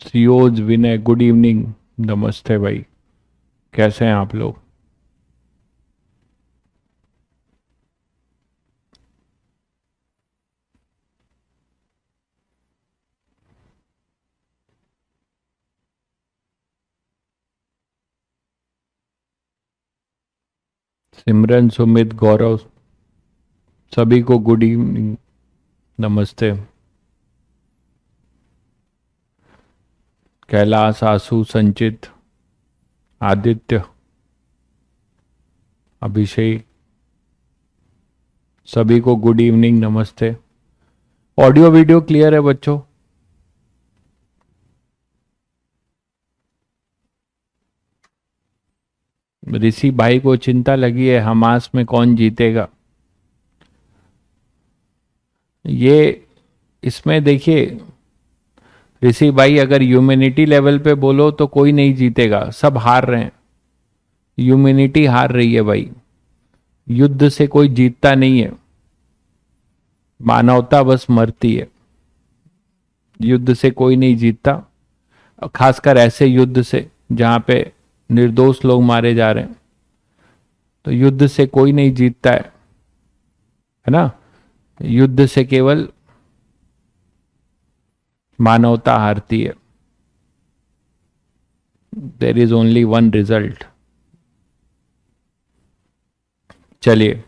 CEOs विनय, good evening. नमस्ते भाई, कैसे हैं आप लोग? सिमरन, सुमित, गौरव, सभी को गुड इवनिंग, नमस्ते। कैलाश, आशु, संचित, आदित्य, अभिषेक, सभी को गुड इवनिंग, नमस्ते। ऑडियो वीडियो क्लियर है बच्चों? ऋषि भाई को चिंता लगी है हमास में कौन जीतेगा। ये इसमें देखिए ऋषि भाई, अगर ह्यूमैनिटी लेवल पे बोलो तो कोई नहीं जीतेगा, सब हार रहे हैं। ह्यूमैनिटी हार रही है भाई, युद्ध से कोई जीतता नहीं है, मानवता बस मरती है। युद्ध से कोई नहीं जीतता, खासकर ऐसे युद्ध से जहां पे निर्दोष लोग मारे जा रहे हैं। तो युद्ध से कोई नहीं जीतता है ना। युद्ध से केवल मानवता हारती है। There is only one result. चलिए,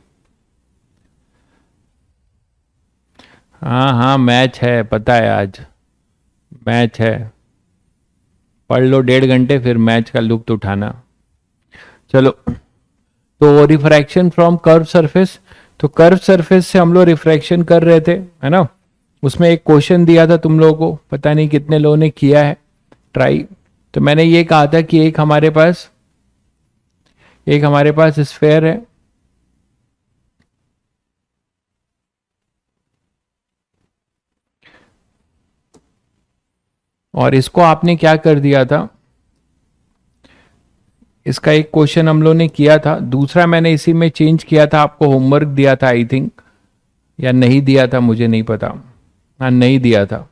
हाँ हाँ मैच है, पता है आज मैच है। पढ़ लो 1.5 घंटे, फिर मैच का लुत्फ उठाना। चलो, तो रिफ्रैक्शन फ्रॉम कर्व सरफेस, तो कर्व सरफेस से हम लोग रिफ्रैक्शन कर रहे थे, है ना। उसमें एक क्वेश्चन दिया था तुम लोगों को, पता नहीं कितने लोगों ने किया है ट्राई। तो मैंने ये कहा था कि एक हमारे पास स्फेयर है, और इसको आपने क्या कर दिया था, इसका एक क्वेश्चन हम लोग ने किया था, दूसरा मैंने इसी में चेंज किया था, आपको होमवर्क दिया था आई थिंक, या नहीं दिया था मुझे नहीं पता। हाँ, नहीं दिया था।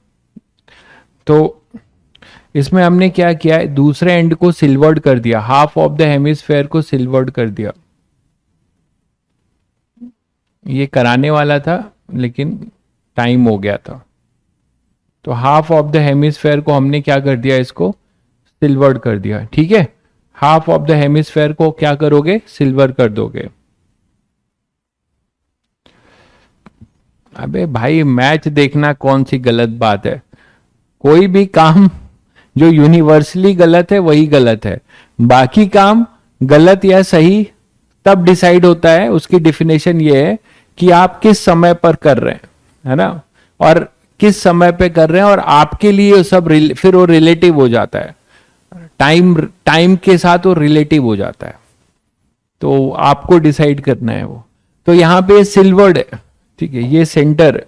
तो इसमें हमने क्या किया है, दूसरे एंड को सिल्वर्ड कर दिया, हाफ ऑफ द हेमिस्फेयर को सिल्वर्ड कर दिया। ये कराने वाला था लेकिन टाइम हो गया था। तो हाफ ऑफ द हेमिस्फेयर को हमने क्या कर दिया, इसको सिल्वर्ड कर दिया, ठीक है। हाफ ऑफ द हेमिस्फेयर को क्या करोगे, सिल्वर कर दोगे। अबे भाई, मैच देखना कौन सी गलत बात है? कोई भी काम जो यूनिवर्सली गलत है वही गलत है। बाकी काम गलत या सही तब डिसाइड होता है, उसकी डिफिनेशन ये है कि आप किस समय पर कर रहे हैं, है ना। और किस समय पे कर रहे हैं, और आपके लिए वो सब फिर वो रिलेटिव हो जाता है। टाइम टाइम के साथ वो रिलेटिव हो जाता है। तो आपको डिसाइड करना है वो। तो यहां पे सिल्वर्ड है, ठीक है, ये सेंटर है,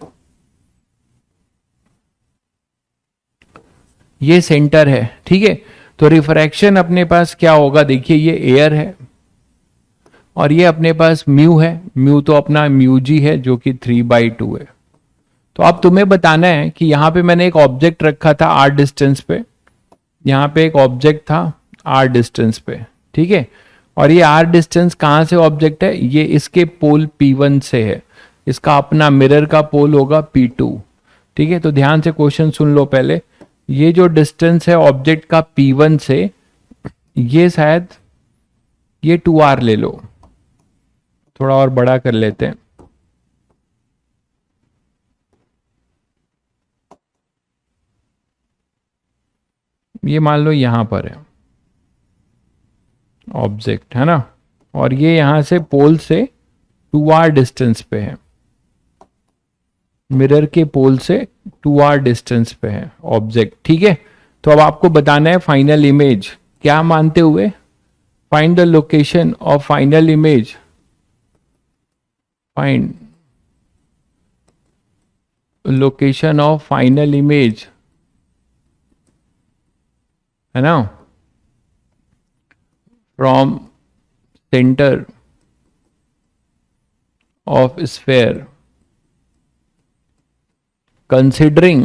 ये सेंटर है, ठीक है। तो रिफ्रैक्शन अपने पास क्या होगा, देखिए ये एयर है और ये अपने पास म्यू है। म्यू तो अपना म्यू जी है जो कि 3/2 है। तो अब तुम्हें बताना है कि यहां पे मैंने एक ऑब्जेक्ट रखा था आर डिस्टेंस पे, यहां पे एक ऑब्जेक्ट था आर डिस्टेंस पे, ठीक है। और ये आर डिस्टेंस कहां से ऑब्जेक्ट है, ये इसके पोल P1 से है, इसका अपना मिरर का पोल होगा P2, ठीक है। तो ध्यान से क्वेश्चन सुन लो पहले। ये जो डिस्टेंस है ऑब्जेक्ट का P1 से, ये शायद ये 2R ले लो, थोड़ा और बड़ा कर लेते हैं। ये मान लो यहां पर है ऑब्जेक्ट, है ना। और ये यहां से पोल से 2R डिस्टेंस पे है, मिरर के पोल से 2R डिस्टेंस पे है ऑब्जेक्ट, ठीक है। तो अब आपको बताना है फाइनल इमेज क्या मानते हुए, find the location of final image, find location of final image, है ना, from centre of sphere considering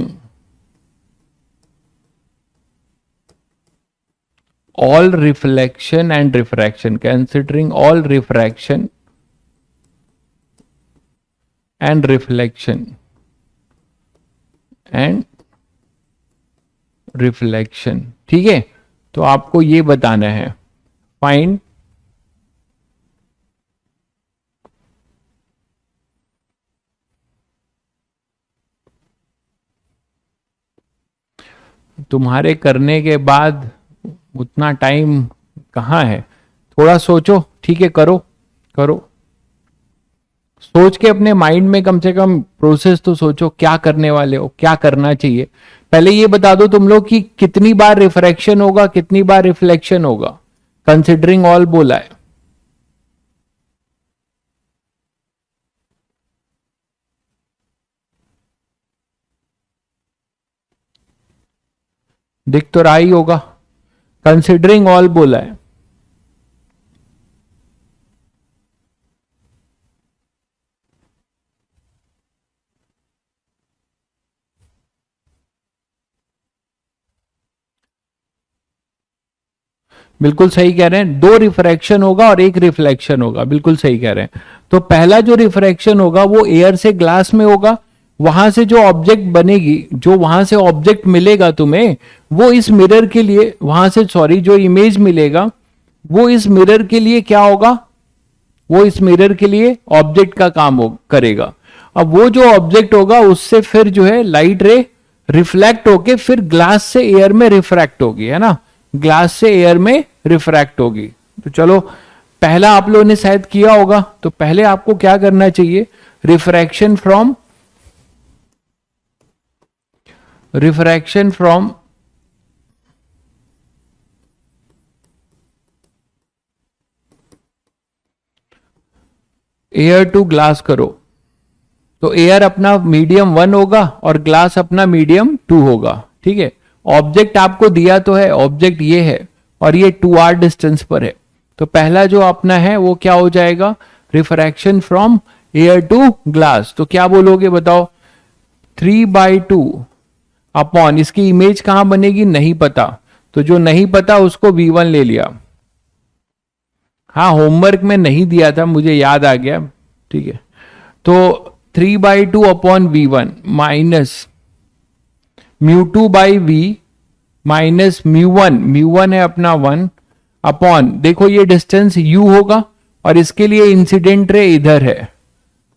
all reflection and refraction, considering all refraction and reflection and reflection, ठीक है। तो आपको ये बताना है, फाइंड तुम्हारे करने के बाद उतना टाइम कहाँ है, थोड़ा सोचो, ठीक है, करो करो, सोच के अपने माइंड में कम से कम प्रोसेस तो सोचो, क्या करने वाले हो, क्या करना चाहिए। पहले ये बता दो तुम लोग कि कितनी बार रिफ्रैक्शन होगा, कितनी बार रिफ्लेक्शन होगा, कंसिडरिंग ऑल बोला है। दिख तो रहा ही होगा, कंसिडरिंग ऑल बोला है। बिल्कुल सही कह रहे हैं, दो रिफ्रैक्शन होगा और एक रिफ्लेक्शन होगा, बिल्कुल सही कह रहे हैं। तो पहला जो रिफ्रैक्शन होगा वो एयर से ग्लास में होगा, वहां से जो ऑब्जेक्ट बनेगी, जो वहां से ऑब्जेक्ट मिलेगा तुम्हें, वो इस मिरर के लिए, वहां से सॉरी जो इमेज मिलेगा वो इस मिरर के लिए क्या होगा, वो इस मिरर के लिए ऑब्जेक्ट का काम करेगा। अब वो जो ऑब्जेक्ट होगा उससे फिर जो है लाइट रे रिफ्लेक्ट होके फिर ग्लास से एयर में रिफ्रैक्ट होगी, है ना, ग्लास से एयर में रिफ्रैक्ट होगी। तो चलो पहला आप लोगों ने शायद किया होगा, तो पहले आपको क्या करना चाहिए, refraction from air to glass करो। तो एयर अपना मीडियम 1 होगा और ग्लास अपना मीडियम 2 होगा, ठीक है। ऑब्जेक्ट आपको दिया तो है, ऑब्जेक्ट ये है और ये 2r डिस्टेंस पर है। तो पहला जो अपना है वो क्या हो जाएगा, refraction from air to glass. तो क्या बोलोगे बताओ, 3/2 अपॉन, इसकी इमेज कहां बनेगी नहीं पता, तो जो नहीं पता उसको v1 ले लिया। हाँ होमवर्क में नहीं दिया था, मुझे याद आ गया, ठीक है। तो 3/2 upon v1 minus μ2 by v minus μ1 है अपना 1 अपॉन, देखो ये डिस्टेंस u होगा और इसके लिए इंसिडेंट रे इधर है,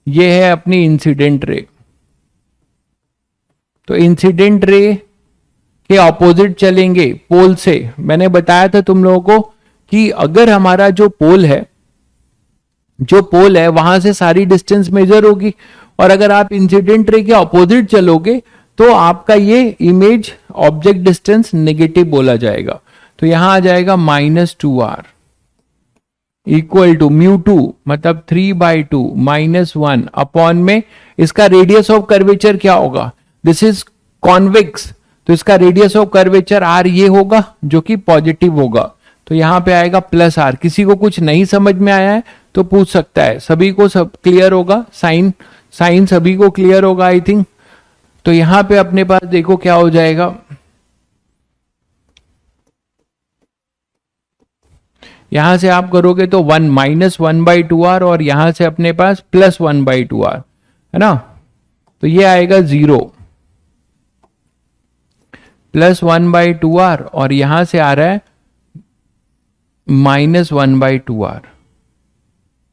ये है अपनी इंसिडेंट रे। तो इंसिडेंट रे के ऑपोजिट चलेंगे पोल से। मैंने बताया था तुम लोगों को कि अगर हमारा जो पोल है वहां से सारी डिस्टेंस मेजर होगी, और अगर आप इंसिडेंट रे के ऑपोजिट चलोगे तो आपका ये इमेज ऑब्जेक्ट डिस्टेंस नेगेटिव बोला जाएगा। तो यहां आ जाएगा -2r इक्वल टू μ2 मतलब 3/2 -1 अपॉन में इसका रेडियस ऑफ कर्वेचर क्या होगा, दिस इज कॉन्वेक्स, तो इसका रेडियस ऑफ कर्वेचर r ये होगा जो कि पॉजिटिव होगा। तो यहां पे आएगा +r। किसी को कुछ नहीं समझ में आया है तो पूछ सकता है, सभी को सब क्लियर होगा, साइन सभी को क्लियर होगा आई थिंक। तो यहां पे अपने पास देखो क्या हो जाएगा, यहां से आप करोगे तो 1 -1/2r और यहां से अपने पास +1/2r, है ना। तो ये आएगा 0 +1/2r और यहां से आ रहा है -1/2r,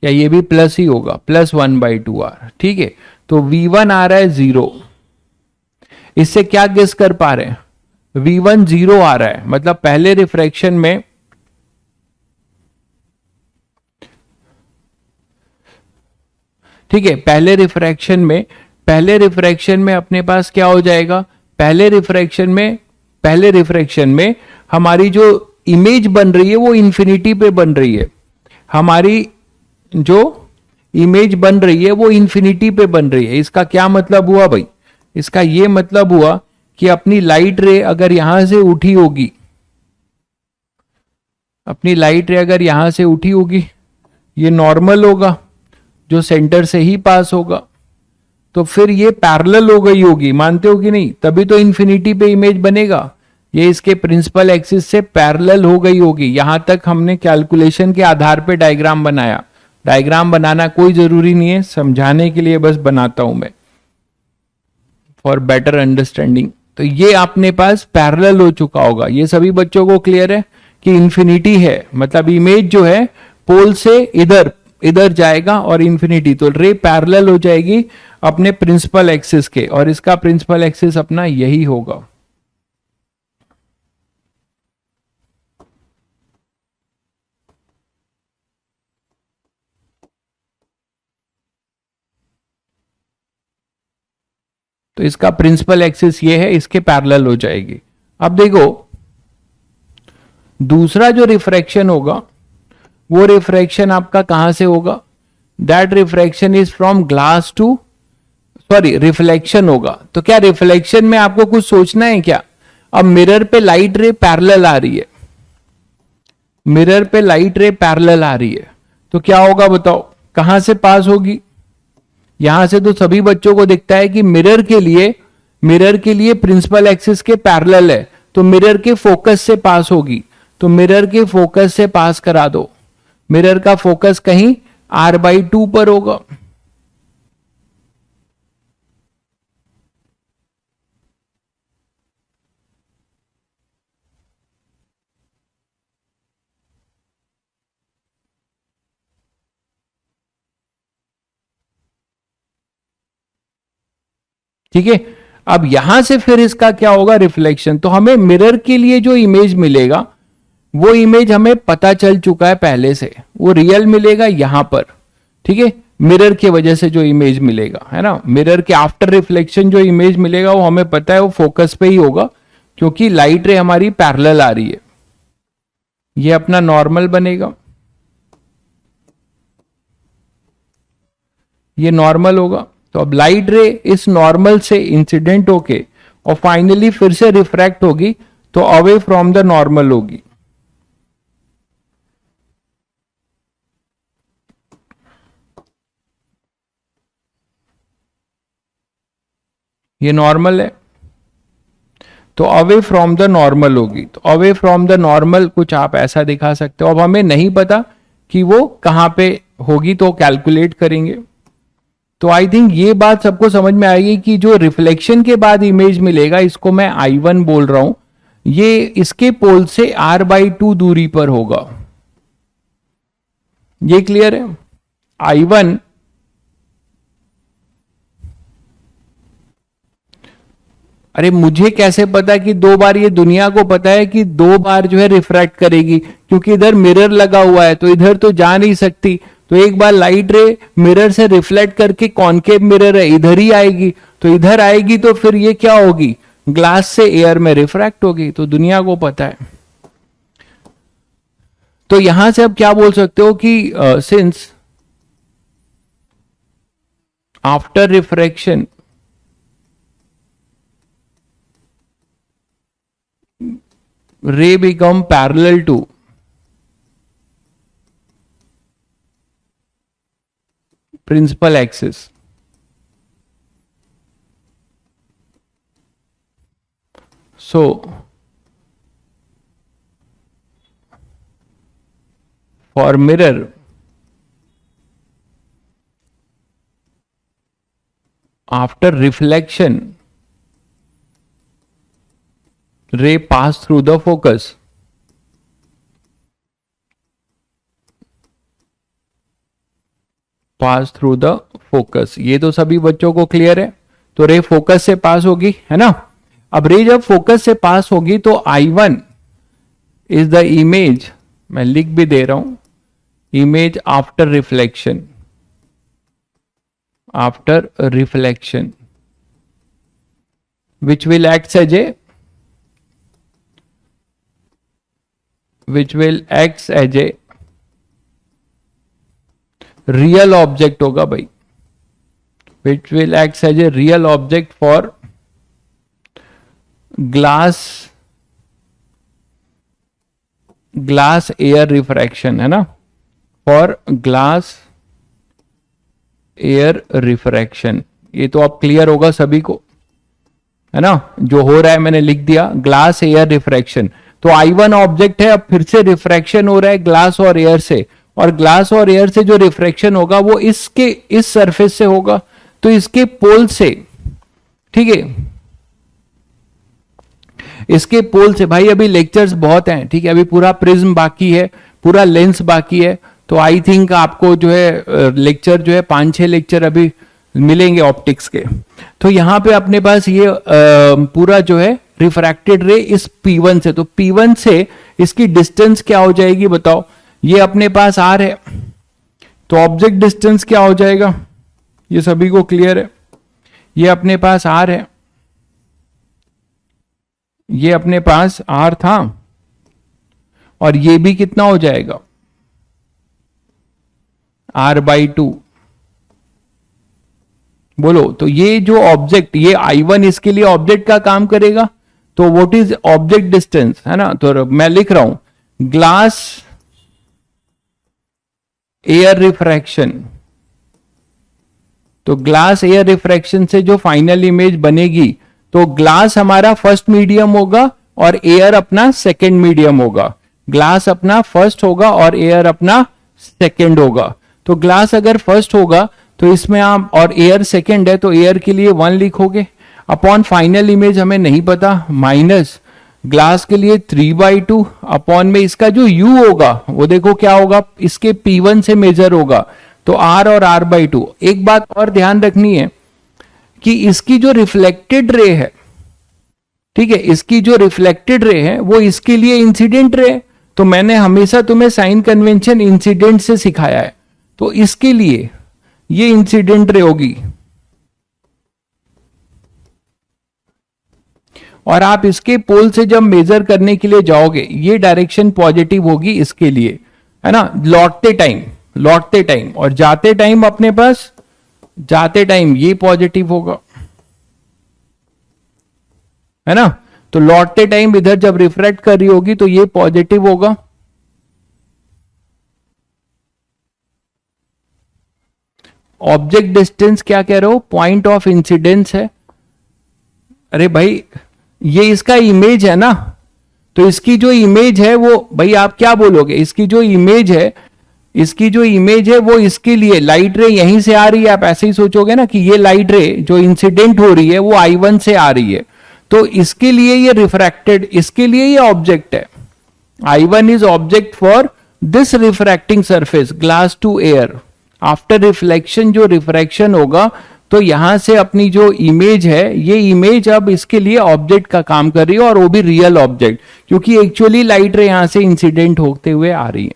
या ये भी प्लस ही होगा, +1/2r, ठीक है। तो v1 आ रहा है 0, इससे क्या गेस कर पा रहे हैं, v1 0 आ रहा है, मतलब पहले रिफ्रैक्शन में ठीक है, पहले रिफ्रैक्शन में अपने पास क्या हो जाएगा, पहले रिफ्रैक्शन में हमारी जो इमेज बन रही है वो इंफिनिटी पे बन रही है, हमारी जो इमेज बन रही है वो इंफिनिटी पे बन रही है। इसका क्या मतलब हुआ भाई, इसका ये मतलब हुआ कि अपनी लाइट रे अगर यहां से उठी होगी, ये नॉर्मल होगा जो सेंटर से ही पास होगा, तो फिर ये पैरेलल हो गई होगी, मानते हो कि नहीं, तभी तो इंफिनिटी पे इमेज बनेगा। ये इसके प्रिंसिपल एक्सिस से पैरेलल हो गई होगी। यहां तक हमने कैलकुलेशन के आधार पे डायग्राम बनाया। डायग्राम बनाना कोई जरूरी नहीं है, समझाने के लिए बस बनाता हूं मैं फॉर बेटर अंडरस्टैंडिंग। तो ये अपने पास पैरेलल हो चुका होगा। ये सभी बच्चों को क्लियर है कि इंफिनिटी है, मतलब इमेज जो है पोल से इधर इधर जाएगा और इंफिनिटी, तो रे पैरेलल हो जाएगी अपने प्रिंसिपल एक्सिस के, और इसका प्रिंसिपल एक्सिस अपना यही होगा। तो इसका प्रिंसिपल एक्सिस ये है, इसके पैरेलल हो जाएगी। अब देखो दूसरा जो रिफ्रैक्शन होगा वो रिफ्रैक्शन आपका कहां से होगा? That refraction is from glass to, sorry reflection होगा। तो क्या रिफ्लेक्शन में आपको कुछ सोचना है क्या? अब मिरर पे लाइट रे पैरेलल आ रही है, मिरर पे लाइट रे पैरेलल आ रही है, तो क्या होगा बताओ, कहां से पास होगी? यहां से तो सभी बच्चों को दिखता है कि मिरर के लिए प्रिंसिपल एक्सिस के पैरेलल है, तो मिरर के फोकस से पास होगी। तो मिरर के फोकस से पास करा दो। मिरर का फोकस कहीं r/2 पर होगा। ठीक है, अब यहां से फिर इसका क्या होगा? रिफ्लेक्शन। तो हमें मिरर के लिए जो इमेज मिलेगा वो इमेज हमें पता चल चुका है पहले से, वो रियल मिलेगा यहां पर। ठीक है, मिरर की वजह से जो इमेज मिलेगा, है ना, मिरर के आफ्टर रिफ्लेक्शन जो इमेज मिलेगा वो हमें पता है, वो फोकस पे ही होगा, क्योंकि लाइट रे हमारी पैरेलल आ रही है। ये अपना नॉर्मल बनेगा, ये नॉर्मल होगा। तो अब लाइट रे इस नॉर्मल से इंसिडेंट होके और फाइनली फिर से रिफ्रैक्ट होगी, तो अवे फ्रॉम द नॉर्मल होगी। ये नॉर्मल है, तो अवे फ्रॉम द नॉर्मल होगी। तो अवे फ्रॉम द नॉर्मल कुछ आप ऐसा दिखा सकते हो। अब हमें नहीं पता कि वो कहां पे होगी, तो कैलकुलेट करेंगे। तो आई थिंक ये बात सबको समझ में आएगी कि जो रिफ्लेक्शन के बाद इमेज मिलेगा, इसको मैं I1 बोल रहा हूं, ये इसके पोल से r/2 दूरी पर होगा। ये क्लियर है? I1 अरे मुझे कैसे पता कि 2 बार? ये दुनिया को पता है कि 2 बार जो है रिफ्रैक्ट करेगी, क्योंकि इधर मिरर लगा हुआ है, तो इधर तो जा नहीं सकती। तो एक बार लाइट रे मिरर से रिफ्लेक्ट करके, कॉनकेव मिरर है, इधर ही आएगी, तो इधर आएगी, तो फिर ये क्या होगी? ग्लास से एयर में रिफ्रैक्ट होगी। तो दुनिया को पता है। तो यहां से अब क्या बोल सकते हो कि since after refraction ray become parallel to principal axis. So for mirror, after reflection ray pass through the focus, pass through the focus. ये तो सभी बच्चों को क्लियर है। तो रे फोकस से पास होगी, है ना। अब रे जब फोकस से पास होगी तो I1 इज द इमेज, मैं लिख भी दे रहा हूं, image after reflection, after reflection which will act as a real object होगा भाई, which will act as a real object for glass air refraction, है ना, फॉर ग्लास एयर रिफ्रैक्शन। ये तो अब क्लियर होगा सभी को, है ना, जो हो रहा है मैंने लिख दिया, ग्लास एयर रिफ्रैक्शन। तो I1 ऑब्जेक्ट है, अब फिर से रिफ्रैक्शन हो रहा है ग्लास और एयर से, और ग्लास और एयर से जो रिफ्रैक्शन होगा वो इसके इस सरफेस से होगा, तो इसके पोल से, ठीक है, इसके पोल से। भाई अभी लेक्चर्स बहुत हैं, ठीक है, अभी पूरा प्रिज्म बाकी है, पूरा लेंस बाकी है, तो आई थिंक आपको जो है लेक्चर जो है 5-6 लेक्चर अभी मिलेंगे ऑप्टिक्स के। तो यहां पे अपने पास ये पूरा जो है रिफ्रैक्टेड रे इस P1 से, तो P1 से इसकी डिस्टेंस क्या हो जाएगी बताओ, ये अपने पास R है, तो ऑब्जेक्ट डिस्टेंस क्या हो जाएगा, ये सभी को क्लियर है, ये अपने पास R है, ये अपने पास R था, और ये भी कितना हो जाएगा R/2। बोलो, तो ये जो ऑब्जेक्ट, ये I1 इसके लिए ऑब्जेक्ट का काम करेगा, तो व्हाट इज ऑब्जेक्ट डिस्टेंस, है ना, तो मैं लिख रहा हूं ग्लास एयर रिफ्रैक्शन। तो ग्लास एयर रिफ्रैक्शन से जो फाइनल इमेज बनेगी, तो ग्लास हमारा फर्स्ट मीडियम होगा और एयर अपना सेकंड मीडियम होगा, ग्लास अपना फर्स्ट होगा और एयर अपना सेकंड होगा। तो ग्लास अगर फर्स्ट होगा तो इसमें आप, और एयर सेकंड है, तो एयर के लिए 1 लिखोगे, अपॉन फाइनल इमेज हमें नहीं पता, माइनस ग्लास के लिए 3/2 अपॉन में इसका जो U होगा वो देखो क्या होगा, इसके P1 से मेजर होगा, तो R और R/2। एक बात और ध्यान रखनी है कि इसकी जो रिफ्लेक्टेड रे है, ठीक है, इसकी जो रिफ्लेक्टेड रे है वो इसके लिए इंसिडेंट रे है, तो मैंने हमेशा तुम्हें साइन कन्वेंशन इंसिडेंट से सिखाया है, तो इसके लिए ये इंसिडेंट रे होगी, और आप इसके पोल से जब मेजर करने के लिए जाओगे ये डायरेक्शन पॉजिटिव होगी इसके लिए, है ना, लौटते टाइम, और जाते टाइम अपने पास, जाते टाइम ये पॉजिटिव होगा, है ना, तो लौटते टाइम इधर जब रिफ्रैक्ट कर रही होगी तो ये पॉजिटिव होगा। ऑब्जेक्ट डिस्टेंस क्या कह रहे हो, पॉइंट ऑफ इंसिडेंस है। अरे भाई ये इसका इमेज है ना, तो इसकी जो इमेज है वो, भाई आप क्या बोलोगे, इसकी जो इमेज है, इसकी जो इमेज है वो इसके लिए लाइट रे यहीं से आ रही है, आप ऐसे ही सोचोगे ना कि ये लाइट रे जो इंसिडेंट हो रही है वो I1 से आ रही है, तो इसके लिए ये रिफ्रैक्टेड, इसके लिए ये ऑब्जेक्ट है। I1 is object for this refracting surface glass to air. After reflection जो रिफ्रैक्शन होगा, तो यहां से अपनी जो इमेज है, ये इमेज अब इसके लिए ऑब्जेक्ट का काम कर रही है, और वो भी रियल ऑब्जेक्ट, क्योंकि एक्चुअली लाइट रे यहां से इंसिडेंट होते हुए आ रही है।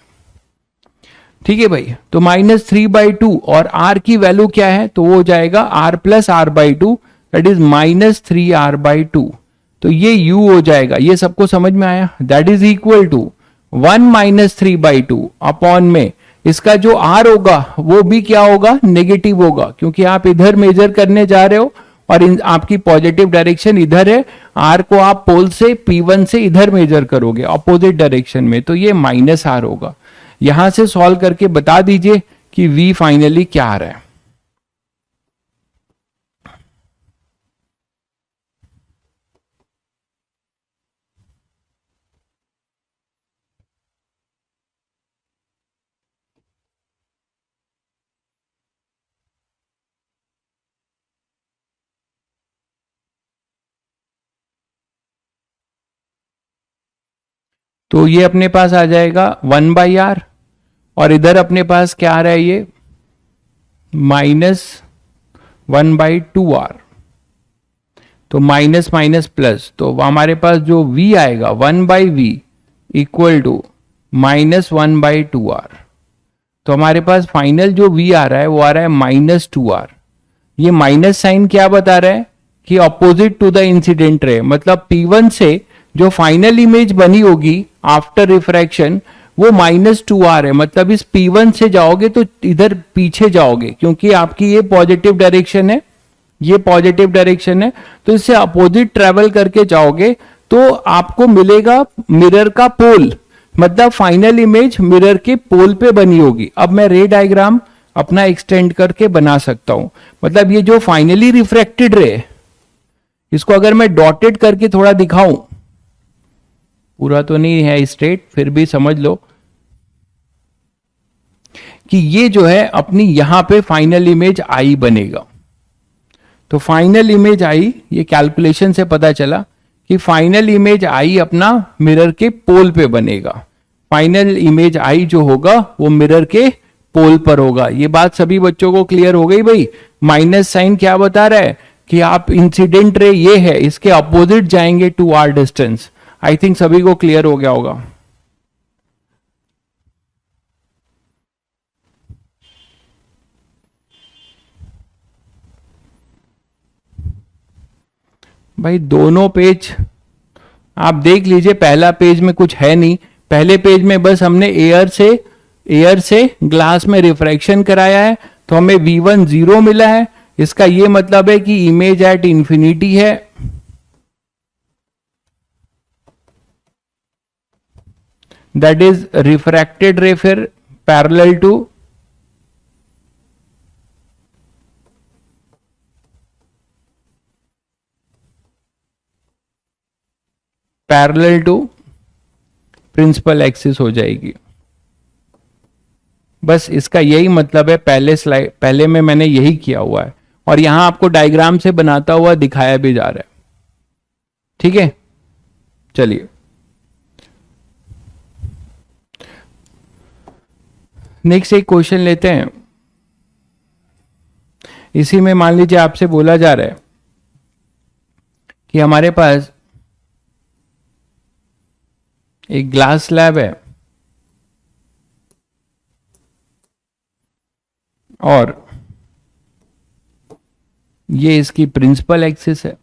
ठीक है भाई, तो -3/2, और R की वैल्यू क्या है, तो वो हो जाएगा R + R/2, that is -3R/2। तो ये U हो जाएगा, ये सबको समझ में आया, that is equal to 1 - 3/2 upon में इसका जो R होगा वो भी क्या होगा, नेगेटिव होगा, क्योंकि आप इधर मेजर करने जा रहे हो और आपकी पॉजिटिव डायरेक्शन इधर है, R को आप पोल से P1 से इधर मेजर करोगे अपोजिट डायरेक्शन में, तो ये -R होगा। यहां से सॉल्व करके बता दीजिए कि V फाइनली क्या आ रहा है। तो ये अपने पास आ जाएगा 1/R, और इधर अपने पास क्या आ रहा है, ये -1/2R, तो माइनस माइनस प्लस, तो हमारे पास जो V आएगा 1/V इक्वल टू -1/2R। तो हमारे पास फाइनल जो V आ रहा है वो आ रहा है -2R। ये माइनस साइन क्या बता रहा है कि opposite to the incident ray, मतलब P1 से जो फाइनल इमेज बनी होगी आफ्टर रिफ्रैक्शन वो -2R है, मतलब इस P1 से जाओगे तो इधर पीछे जाओगे, क्योंकि आपकी ये पॉजिटिव डायरेक्शन है, ये पॉजिटिव डायरेक्शन है, तो इससे अपोजिट ट्रेवल करके जाओगे तो आपको मिलेगा मिरर का पोल, मतलब फाइनल इमेज मिरर के पोल पे बनी होगी। अब मैं रे डायग्राम अपना एक्सटेंड करके बना सकता हूं, मतलब ये जो फाइनली रिफ्रैक्टेड रे, इसको अगर मैं डॉटेड करके थोड़ा दिखाऊं, पूरा तो नहीं है स्ट्रेट, फिर भी समझ लो कि ये जो है अपनी यहां पे फाइनल इमेज आई बनेगा। तो फाइनल इमेज आई, ये कैलकुलेशन से पता चला कि फाइनल इमेज आई अपना मिरर के पोल पे बनेगा। फाइनल इमेज आई जो होगा वो मिरर के पोल पर होगा। ये बात सभी बच्चों को क्लियर हो गई भाई? माइनस साइन क्या बता रहा है कि आप इंसिडेंट रे ये है, इसके अपोजिट जाएंगे 2r डिस्टेंस। आई थिंक सभी को क्लियर हो गया होगा। भाई दोनों पेज आप देख लीजिए, पहला पेज में कुछ है नहीं, पहले पेज में बस हमने एयर से ग्लास में रिफ्रैक्शन कराया है, तो हमें V1 0 मिला है। इसका ये मतलब है कि इमेज एट इंफिनिटी है। दैट इज रिफ्रैक्टेड रे फिर पैरेलल टू प्रिंसिपल एक्सिस हो जाएगी। बस इसका यही मतलब है, पहले में मैंने यही किया हुआ है और यहां आपको डायग्राम से बनाता हुआ दिखाया भी जा रहा है। ठीक है, चलिए नेक्स्ट एक क्वेश्चन लेते हैं। इसी में मान लीजिए आपसे बोला जा रहा है कि हमारे पास एक ग्लास स्लैब है और ये इसकी प्रिंसिपल एक्सिस है,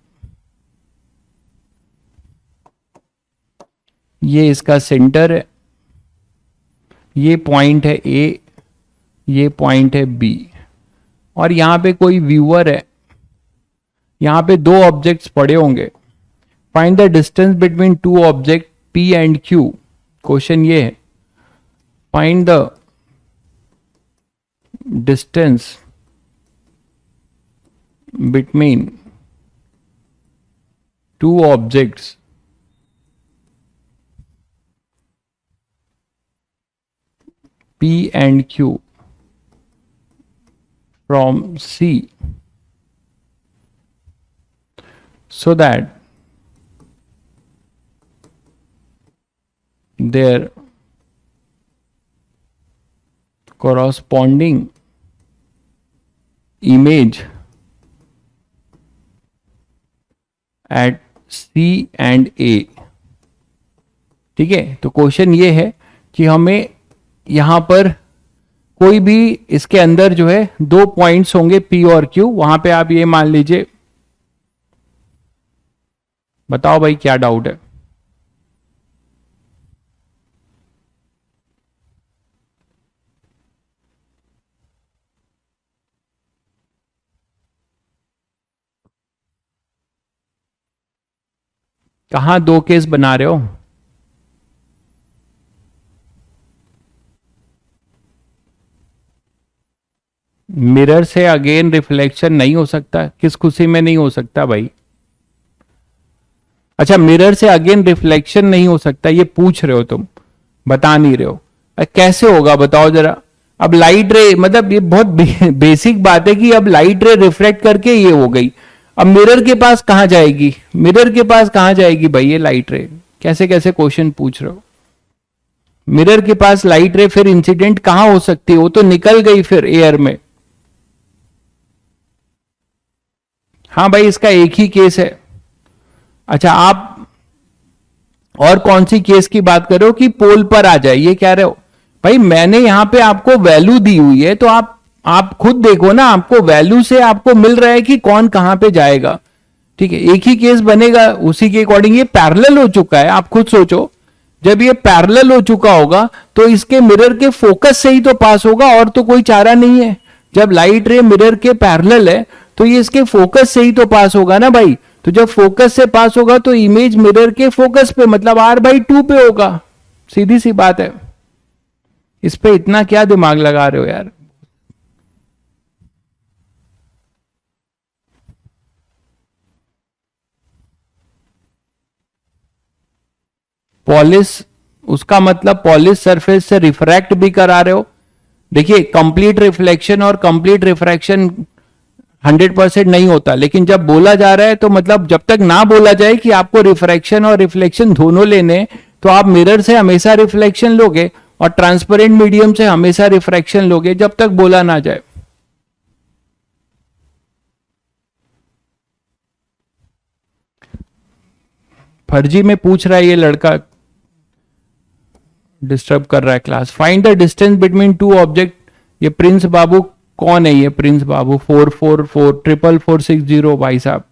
ये इसका सेंटर है, ये पॉइंट है ए, ये पॉइंट है बी, और यहां पे कोई व्यूअर है। यहां पे दो ऑब्जेक्ट्स पड़े होंगे। Find the distance between two object P and Q। Question ये है, find the distance between two objects P and Q from C so that their corresponding image at C and A। ठीक है, तो question ये है कि हमें यहां पर कोई भी इसके अंदर जो है दो पॉइंट्स होंगे P और Q, वहां पे आप ये मान लीजिए, बताओ भाई क्या डाउट है? कहां दो केस बना रहे हो? मिरर से अगेन रिफ्लेक्शन नहीं हो सकता? किस खुशी में नहीं हो सकता भाई? अच्छा, मिरर से अगेन रिफ्लेक्शन नहीं हो सकता ये पूछ रहे हो तुम, बता नहीं रहे हो। कैसे होगा बताओ जरा। अब लाइट रे, मतलब ये बहुत बेसिक बात है कि अब लाइट रे रिफ्लेक्ट करके ये हो गई, अब मिरर के पास कहां जाएगी? मिरर के पास कहां जाएगी भाई ये लाइट रे? कैसे कैसे क्वेश्चन पूछ रहे हो? मिरर के पास लाइट रे फिर इंसिडेंट कहां हो सकती है? वो तो निकल गई फिर एयर में। हाँ भाई, इसका एक ही केस है। अच्छा, आप और कौन सी केस की बात कर रहे हो कि पोल पर आ जाए, ये कह रहे हो? भाई मैंने यहां पे आपको वैल्यू दी हुई है, तो आप खुद देखो ना, आपको वैल्यू से आपको मिल रहा है कि कौन कहां पे जाएगा। ठीक है, एक ही केस बनेगा, उसी के अकॉर्डिंग ये पैरेलल हो चुका है। आप खुद सोचो, जब ये पैरेलल हो चुका होगा तो इसके मिरर के फोकस से ही तो पास होगा, और तो कोई चारा नहीं है। जब लाइट रे मिरर के पैरेलल है तो ये इसके फोकस से ही तो पास होगा ना भाई। तो जब फोकस से पास होगा तो इमेज मिरर के फोकस पे, मतलब R/2 पे होगा। सीधी सी बात है, इस पे इतना क्या दिमाग लगा रहे हो यार? पॉलिश, उसका मतलब पॉलिश सरफेस से रिफ्रैक्ट भी करा रहे हो। देखिए कंप्लीट रिफ्लेक्शन और कंप्लीट रिफ्रैक्शन 100% नहीं होता, लेकिन जब बोला जा रहा है तो मतलब जब तक ना बोला जाए कि आपको रिफ्रैक्शन और रिफ्लेक्शन दोनों लेने, तो आप मिरर से हमेशा रिफ्लेक्शन लोगे और ट्रांसपेरेंट मीडियम से हमेशा रिफ्रैक्शन लोगे, जब तक बोला ना जाए। फर्जी में पूछ रहा है ये लड़का, डिस्टर्ब कर रहा है class. Find the distance between two object. ये प्रिंस बाबू कौन है? ये प्रिंस बाबू 4444460 भाई साहब।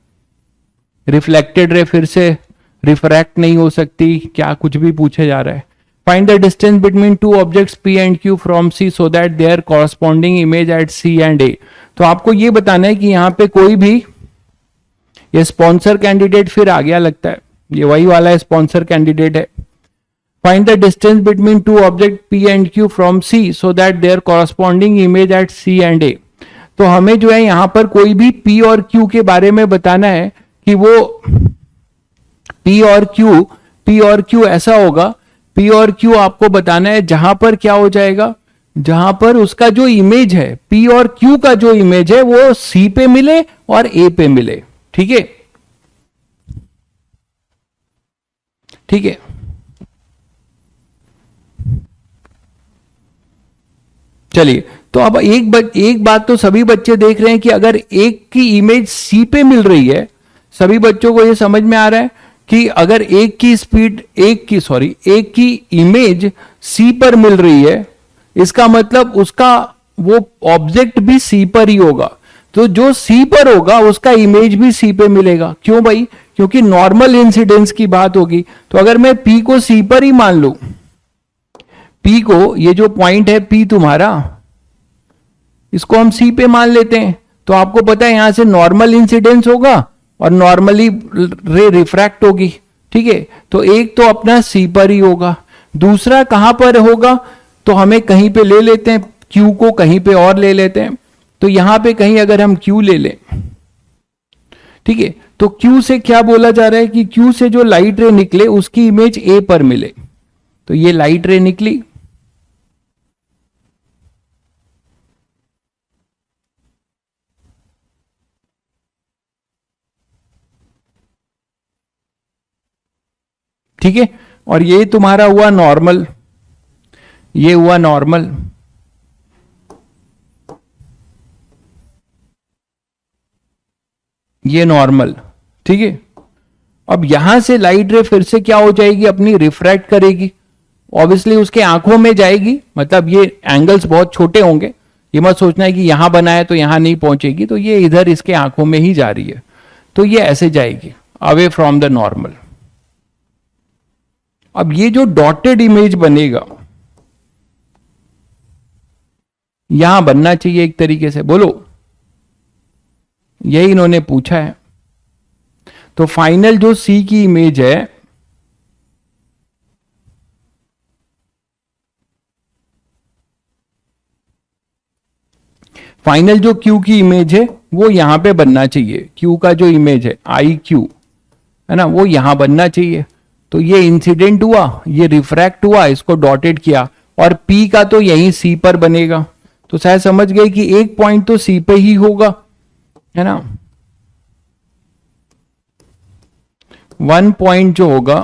रिफ्लेक्टेड रे फिर से रिफ्रैक्ट नहीं हो सकती, क्या कुछ भी पूछे जा रहा है। Find the distance between two objects P and Q from C so that there corresponding image at C and A। तो आपको ये बताना है कि यहां पे कोई भी, ये स्पॉन्सर कैंडिडेट फिर आ गया लगता है, ये वही वाला स्पॉन्सर कैंडिडेट है। Find the distance between two object P and Q from C so that there corresponding image at C and A। तो हमें जो है यहां पर कोई भी P और Q के बारे में बताना है कि वो P और Q ऐसा होगा। P और Q आपको बताना है जहां पर क्या हो जाएगा, जहां पर उसका जो इमेज है, P और Q का जो इमेज है वो C पे मिले और A पे मिले। ठीक है, ठीक है। चलिए, तो अब एक बात तो सभी बच्चे देख रहे हैं कि अगर एक की इमेज सी पे मिल रही है, सभी बच्चों को यह समझ में आ रहा है कि अगर एक की इमेज सी पर मिल रही है, इसका मतलब उसका वो ऑब्जेक्ट भी सी पर ही होगा। तो जो सी पर होगा उसका इमेज भी सी पे मिलेगा। क्यों भाई? क्योंकि नॉर्मल इंसिडेंस की बात होगी। तो अगर मैं पी को सी पर ही मान लूं, पी को, ये जो पॉइंट है पी तुम्हारा, इसको हम सी पे मान लेते हैं, तो आपको पता है यहां से नॉर्मल इंसिडेंस होगा और नॉर्मली रे रिफ्रैक्ट होगी। ठीक है, तो एक तो अपना सी पर ही होगा, दूसरा कहां पर होगा, तो हमें कहीं पे ले लेते हैं, क्यू को कहीं पे और ले लेते हैं। तो यहां पे कहीं अगर हम क्यू ले लें, ठीक है, तो क्यू से क्या बोला जा रहा है कि क्यू से जो लाइट रे निकले उसकी इमेज ए पर मिले। तो ये लाइट रे निकली, ठीक है, और ये तुम्हारा हुआ नॉर्मल, ये हुआ नॉर्मल। ये नॉर्मल, ठीक है। अब यहां से लाइट रे फिर से क्या हो जाएगी, अपनी रिफ्रैक्ट करेगी, ऑब्वियसली उसके आंखों में जाएगी। मतलब ये एंगल्स बहुत छोटे होंगे, ये मत सोचना है कि यहां बना है तो यहां नहीं पहुंचेगी, तो ये इधर इसके आंखों में ही जा रही है, तो ये ऐसे जाएगी अवे फ्रॉम द नॉर्मल। अब ये जो डॉटेड इमेज बनेगा, यहां बनना चाहिए एक तरीके से, बोलो, यही इन्होंने पूछा है। तो फाइनल जो सी की इमेज है, फाइनल जो क्यू की इमेज है वो यहां पे बनना चाहिए। क्यू का जो इमेज है आई क्यू है ना, वो यहां बनना चाहिए। तो ये इंसिडेंट हुआ, ये रिफ्रैक्ट हुआ, इसको डॉटेड किया, और पी का तो यही सी पर बनेगा। तो शायद समझ गए कि एक पॉइंट तो सी पे ही होगा, है ना। वन पॉइंट जो होगा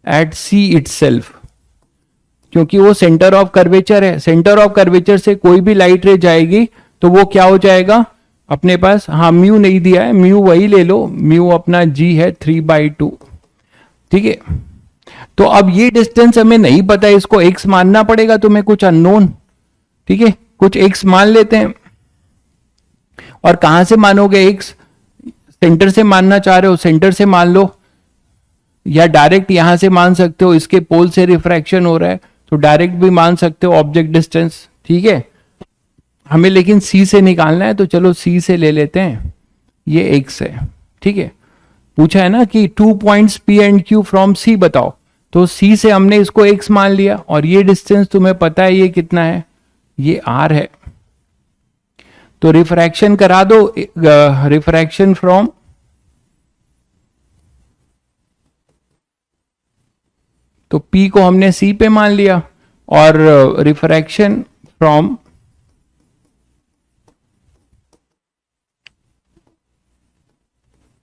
एट सी इटसेल्फ, क्योंकि वो सेंटर ऑफ कर्वेचर है, सेंटर ऑफ कर्वेचर से कोई भी लाइट रे जाएगी तो वो क्या हो जाएगा अपने पास, हाँ म्यू नहीं दिया है, म्यू वही ले लो, म्यू अपना जी है 3/2, ठीक है। तो अब ये डिस्टेंस हमें नहीं पता है, इसको एक्स मानना पड़ेगा, तुम्हें कुछ अननोन, ठीक है, कुछ एक्स मान लेते हैं। और कहां से मानोगे एक्स? सेंटर से मानना चाह रहे हो, सेंटर से मान लो, या डायरेक्ट यहां से मान सकते हो, इसके पोल से रिफ्रैक्शन हो रहा है तो डायरेक्ट भी मान सकते हो ऑब्जेक्ट डिस्टेंस, ठीक है। हमें लेकिन सी से निकालना है, तो चलो सी से ले लेते हैं, ये एक्स है, ठीक है। पूछा है ना कि 2 points P and Q from C बताओ, तो सी से हमने इसको एक्स मान लिया, और ये डिस्टेंस तुम्हें पता है ये कितना है, ये आर है। तो रिफ्रैक्शन करा दो, रिफ्रैक्शन फ्रॉम तो P को हमने C पे मान लिया, और refraction from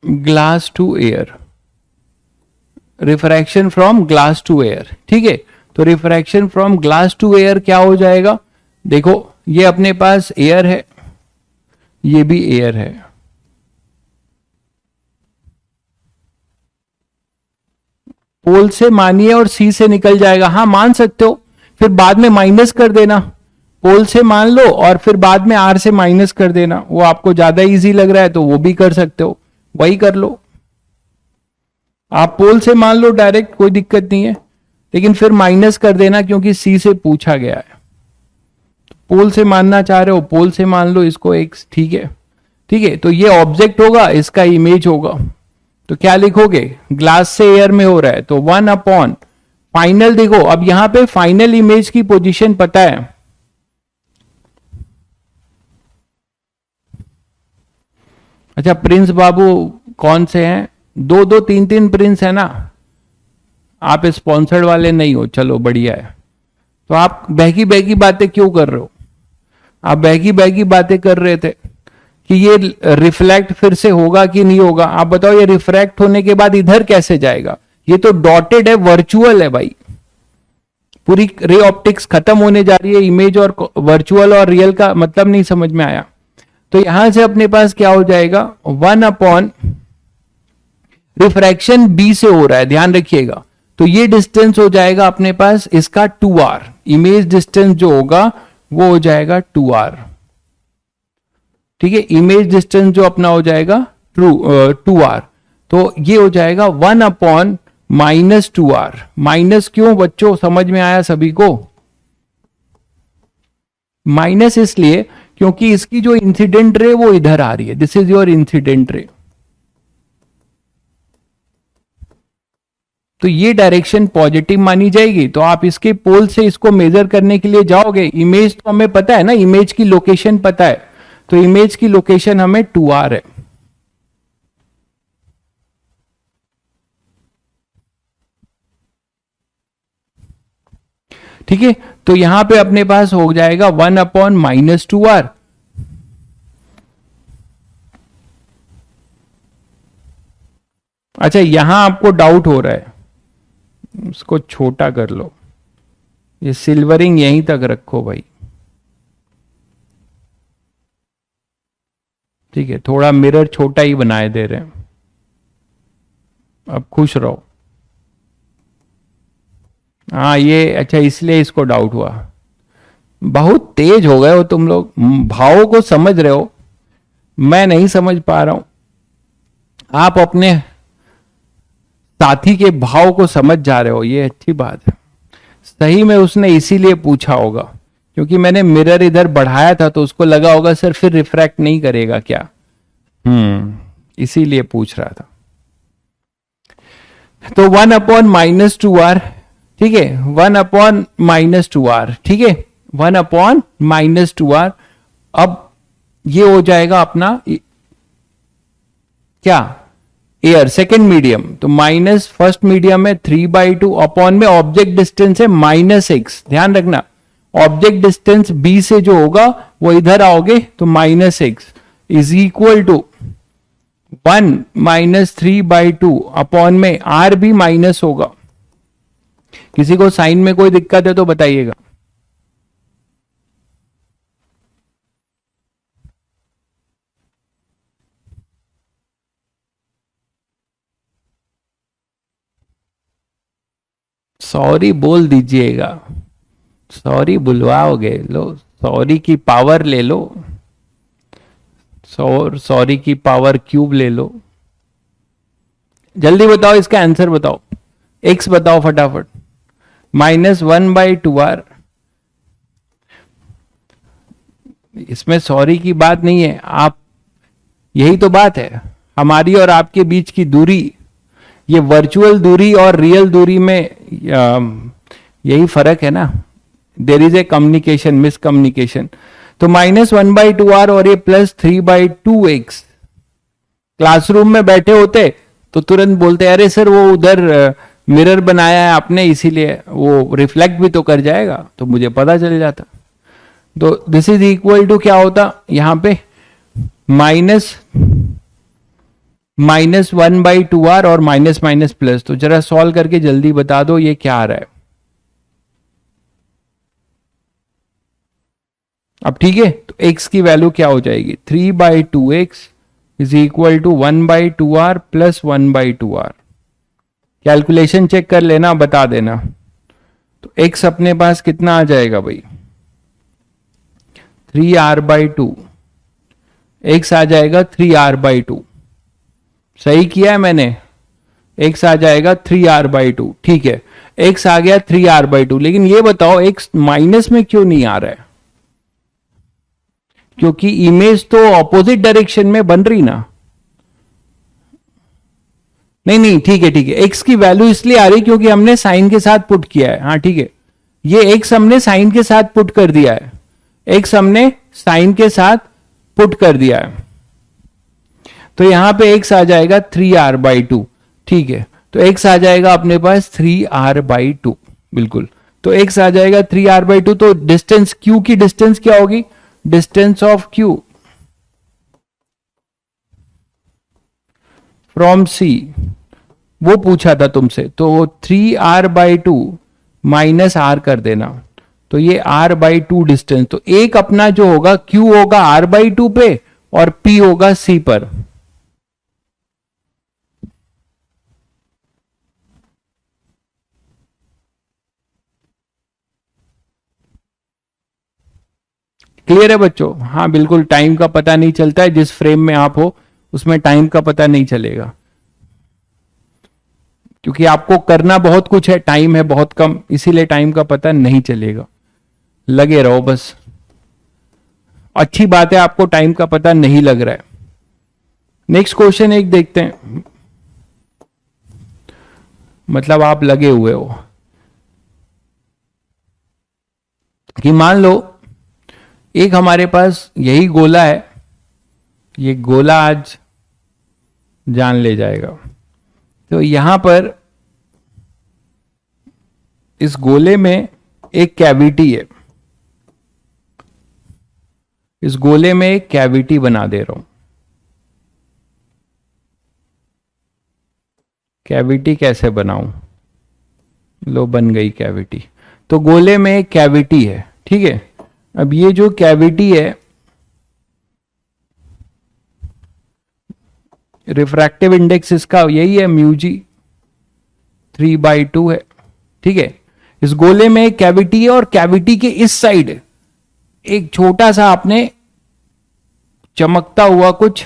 glass to air, refraction from glass to air, ठीक है। तो refraction from glass to air क्या हो जाएगा, देखो ये अपने पास एयर है, ये भी एयर है, पोल से मानिए और सी से निकल जाएगा, हाँ मान सकते हो, फिर बाद में माइनस कर देना, पोल से मान लो और फिर बाद में आर से माइनस कर देना, वो आपको ज्यादा इजी लग रहा है तो वो भी कर सकते हो, वही कर लो। आप पोल से मान लो डायरेक्ट, कोई दिक्कत नहीं है, लेकिन फिर माइनस कर देना क्योंकि सी से पूछा गया है। पोल से मानना चाह रहे हो, पोल से मान लो इसको एक्स, ठीक है, ठीक है। तो ये ऑब्जेक्ट होगा, इसका इमेज होगा, तो क्या लिखोगे, ग्लास से एयर में हो रहा है तो 1 अपॉन फाइनल, देखो अब यहां पे फाइनल इमेज की पोजीशन पता है, अच्छा प्रिंस बाबू कौन से हैं, 2 3 प्रिंस है ना, आप स्पॉन्सर्ड वाले नहीं हो, चलो बढ़िया है। तो आप बहकी बहकी बातें क्यों कर रहे हो, आप बहकी बहकी बातें कर रहे थे कि ये रिफ्लेक्ट फिर से होगा कि नहीं होगा, आप बताओ ये रिफ्रैक्ट होने के बाद इधर कैसे जाएगा, ये तो डॉटेड है, वर्चुअल है भाई, पूरी रे ऑप्टिक्स खत्म होने जा रही है, इमेज और वर्चुअल और रियल का मतलब नहीं समझ में आया। तो यहां से अपने पास क्या हो जाएगा, 1 अपॉन रिफ्रैक्शन बी से हो रहा है, ध्यान रखिएगा, तो ये डिस्टेंस हो जाएगा अपने पास इसका 2r, इमेज डिस्टेंस जो होगा वो हो जाएगा 2r, ठीक है, इमेज डिस्टेंस जो अपना हो जाएगा 2r, तो ये हो जाएगा 1 अपॉन -2r, माइनस क्यों बच्चों, समझ में आया सभी को, माइनस इसलिए क्योंकि इसकी जो इंसिडेंट रे वो इधर आ रही है, this is your incident ray, तो ये डायरेक्शन पॉजिटिव मानी जाएगी, तो आप इसके पोल से इसको मेजर करने के लिए जाओगे, इमेज तो हमें पता है ना, इमेज की लोकेशन पता है, तो इमेज की लोकेशन हमें 2r है, ठीक है। तो यहां पे अपने पास हो जाएगा 1 अपॉन -2r, अच्छा यहां आपको डाउट हो रहा है, उसको छोटा कर लो, ये सिल्वरिंग यहीं तक रखो भाई, ठीक है, थोड़ा मिरर छोटा ही बनाए दे रहे हैं, अब खुश रहो। हाँ ये अच्छा, इसलिए इसको डाउट हुआ, बहुत तेज हो गए हो तुम लोग, भावों को समझ रहे हो, मैं नहीं समझ पा रहा हूं, आप अपने साथी के भाव को समझ जा रहे हो, ये अच्छी बात है। सही में उसने इसीलिए पूछा होगा क्योंकि मैंने मिरर इधर बढ़ाया था, तो उसको लगा होगा सर फिर रिफ्रैक्ट नहीं करेगा क्या, इसीलिए पूछ रहा था। तो 1 अपॉन -2r, ठीक है, 1 अपॉन -2r, ठीक है, 1 अपॉन -2r, अब ये हो जाएगा अपना क्या, एयर सेकेंड मीडियम, तो माइनस फर्स्ट मीडियम में 3/2 अपॉन में ऑब्जेक्ट डिस्टेंस है -x, ध्यान रखना ऑब्जेक्ट डिस्टेंस b से जो होगा वो इधर आओगे तो -x is equal to 1 -3/2 upon में r भी माइनस होगा, किसी को साइन में कोई दिक्कत है तो बताइएगा। सॉरी बोल दीजिएगा, सॉरी बुलवाओगे, लो सॉरी की पावर ले लो, सॉरी की पावर क्यूब ले लो, जल्दी बताओ इसका आंसर बताओ, एक्स बताओ फटाफट, -1/2r, इसमें सॉरी की बात नहीं है, आप यही तो बात है, हमारी और आपके बीच की दूरी, ये वर्चुअल दूरी और रियल दूरी में यही फर्क है ना, there is a communication, miscommunication. तो -1/2r और ये +3/2x, क्लासरूम में बैठे होते तो तुरंत बोलते अरे सर वो उधर मिरर बनाया है आपने, इसीलिए वो रिफ्लेक्ट भी तो कर जाएगा, तो मुझे पता चल जाता। तो दिस इज इक्वल टू क्या होता यहां पे, -1/2r और माइनस माइनस प्लस। तो जरा सॉल्व करके जल्दी बता दो ये क्या आ रहा है। अब ठीक है, तो x की वैल्यू क्या हो जाएगी, 3/2x is equal to 1/2r plus 1/2r। Calculation check कर लेना, बता देना। तो x अपने पास कितना आ जाएगा भाई, 3r/2, x आ जाएगा 3r/2। सही किया है मैंने, x आ जाएगा 3r/2। ठीक है, x आ गया 3r/2, लेकिन ये बताओ x माइनस में क्यों नहीं आ रहा है, क्योंकि इमेज तो ऑपोजिट डायरेक्शन में बन रही ना। नहीं नहीं, ठीक है ठीक है, x की वैल्यू इसलिए आ रही क्योंकि हमने साइन के साथ पुट किया है। हाँ ठीक है, ये x हमने साइन के साथ पुट कर दिया है, x हमने साइन के साथ पुट कर दिया है। तो यहां पे x आ जाएगा 3r/2। ठीक है, तो x आ जाएगा अपने पास 3r/2, बिल्कुल। तो x आ जाएगा 3r/2। तो डिस्टेंस q की डिस्टेंस क्या होगी, distance of q from c, वो पूछा था तुमसे। तो 3r/2 माइनस r कर देना, तो ये r/2 डिस्टेंस। तो एक अपना जो होगा q होगा r/2 पे और p होगा c पर। क्लियर है बच्चों? हाँ बिल्कुल, टाइम का पता नहीं चलता है, जिस फ्रेम में आप हो उसमें टाइम का पता नहीं चलेगा, क्योंकि आपको करना बहुत कुछ है, टाइम है बहुत कम, इसीलिए टाइम का पता नहीं चलेगा। लगे रहो बस। अच्छी बात है, आपको टाइम का पता नहीं लग रहा है। नेक्स्ट क्वेश्चन एक देखते हैं, मतलब आप लगे हुए हो कि मान लो एक हमारे पास यही गोला है, ये गोला आज जान ले जाएगा। तो यहां पर इस गोले में एक कैविटी है, इस गोले में एक कैविटी बना दे रहा हूं। कैविटी कैसे बनाऊं, लो बन गई कैविटी। तो गोले में एक कैविटी है, ठीक है। अब ये जो कैविटी है, रिफ्रैक्टिव इंडेक्स इसका यही है μg, 3/2 है, ठीक है। इस गोले में एक कैविटी है और कैविटी के इस साइड एक छोटा सा आपने चमकता हुआ कुछ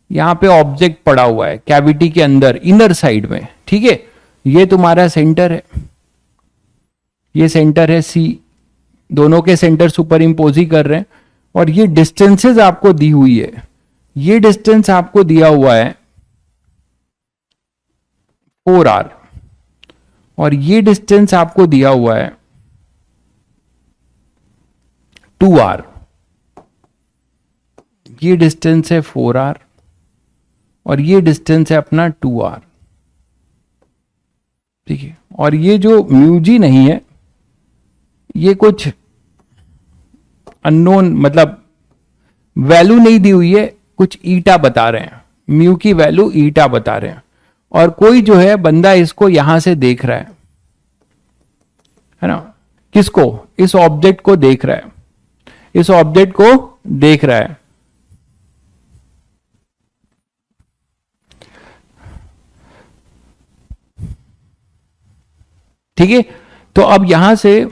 यहां पे ऑब्जेक्ट पड़ा हुआ है कैविटी के अंदर इनर साइड में, ठीक है। ये तुम्हारा सेंटर है, ये सेंटर है सी, दोनों के सेंटर सुपर इंपोज ही कर रहे हैं। और ये डिस्टेंसेस आपको दी हुई है, ये डिस्टेंस आपको दिया हुआ है 4r और ये डिस्टेंस आपको दिया हुआ है 2r। ये डिस्टेंस है 4r और ये डिस्टेंस है अपना 2r, ठीक है। और ये जो μg नहीं है, ये कुछ अननोन, मतलब वैल्यू नहीं दी हुई है, कुछ ईटा बता रहे हैं, म्यू की वैल्यू ईटा बता रहे हैं। और कोई जो है बंदा इसको यहां से देख रहा है ना, किसको, इस ऑब्जेक्ट को देख रहा है, इस ऑब्जेक्ट को देख रहा है। ठीक है, तो अब यहां से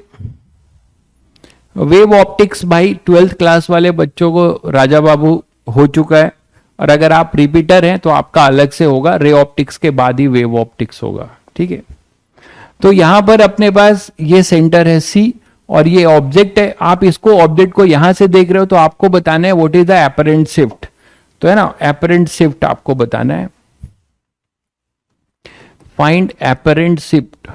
वेव ऑप्टिक्स भाई 12th क्लास वाले बच्चों को राजा बाबू हो चुका है, और अगर आप रिपीटर हैं तो आपका अलग से होगा, रे ऑप्टिक्स के बाद ही वेव ऑप्टिक्स होगा, ठीक है। तो यहां पर अपने पास ये सेंटर है सी और ये ऑब्जेक्ट है। आप इसको ऑब्जेक्ट को यहां से देख रहे हो, तो आपको बताना है what is the apparent shift, तो है ना, एपरेंट शिफ्ट आपको बताना है। Find apparent shift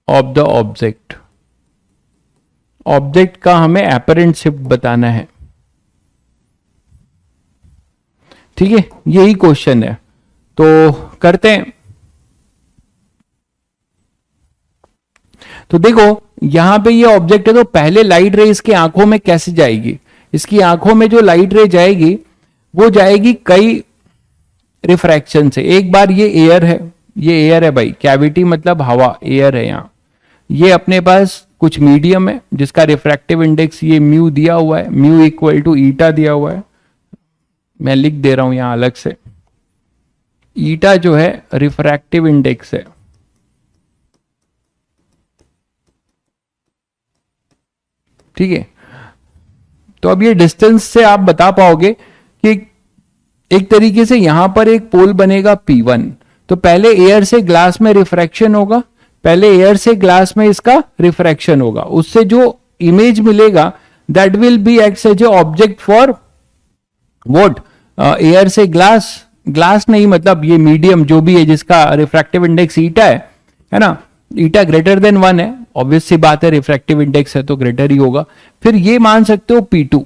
of the object, object का हमें एपरेंट शिफ्ट बताना है। ठीक है, यही क्वेश्चन है, तो करते हैं। तो देखो यहां पे ये ऑब्जेक्ट है, तो पहले लाइट रे इसकी आंखों में कैसे जाएगी? इसकी आंखों में जो लाइट रे जाएगी वो जाएगी कई रिफ्रैक्शन से। एक बार ये एयर है, ये एयर है भाई, कैविटी मतलब हवा, एयर है यहां। ये अपने पास कुछ मीडियम है जिसका रिफ्रैक्टिव इंडेक्स ये म्यू दिया हुआ है, म्यू इक्वल टू ईटा दिया हुआ है, मैं लिख दे रहा हूं यहां अलग से। ईटा जो है रिफ्रैक्टिव इंडेक्स है, ठीक है। तो अब ये डिस्टेंस से आप बता पाओगे कि एक तरीके से यहां पर एक पोल बनेगा P1, तो पहले एयर से ग्लास में रिफ्रैक्शन होगा, पहले एयर से ग्लास में इसका रिफ्रैक्शन होगा, उससे जो इमेज मिलेगा that will be acts as a object for what, air से ग्लास, ग्लास नहीं मतलब ये मीडियम जो भी है जिसका रिफ्रैक्टिव इंडेक्स ईटा है ना, ईटा ग्रेटर देन 1 है, ऑब्वियस सी बात है, रिफ्रैक्टिव इंडेक्स है तो ग्रेटर ही होगा। फिर ये मान सकते हो P2,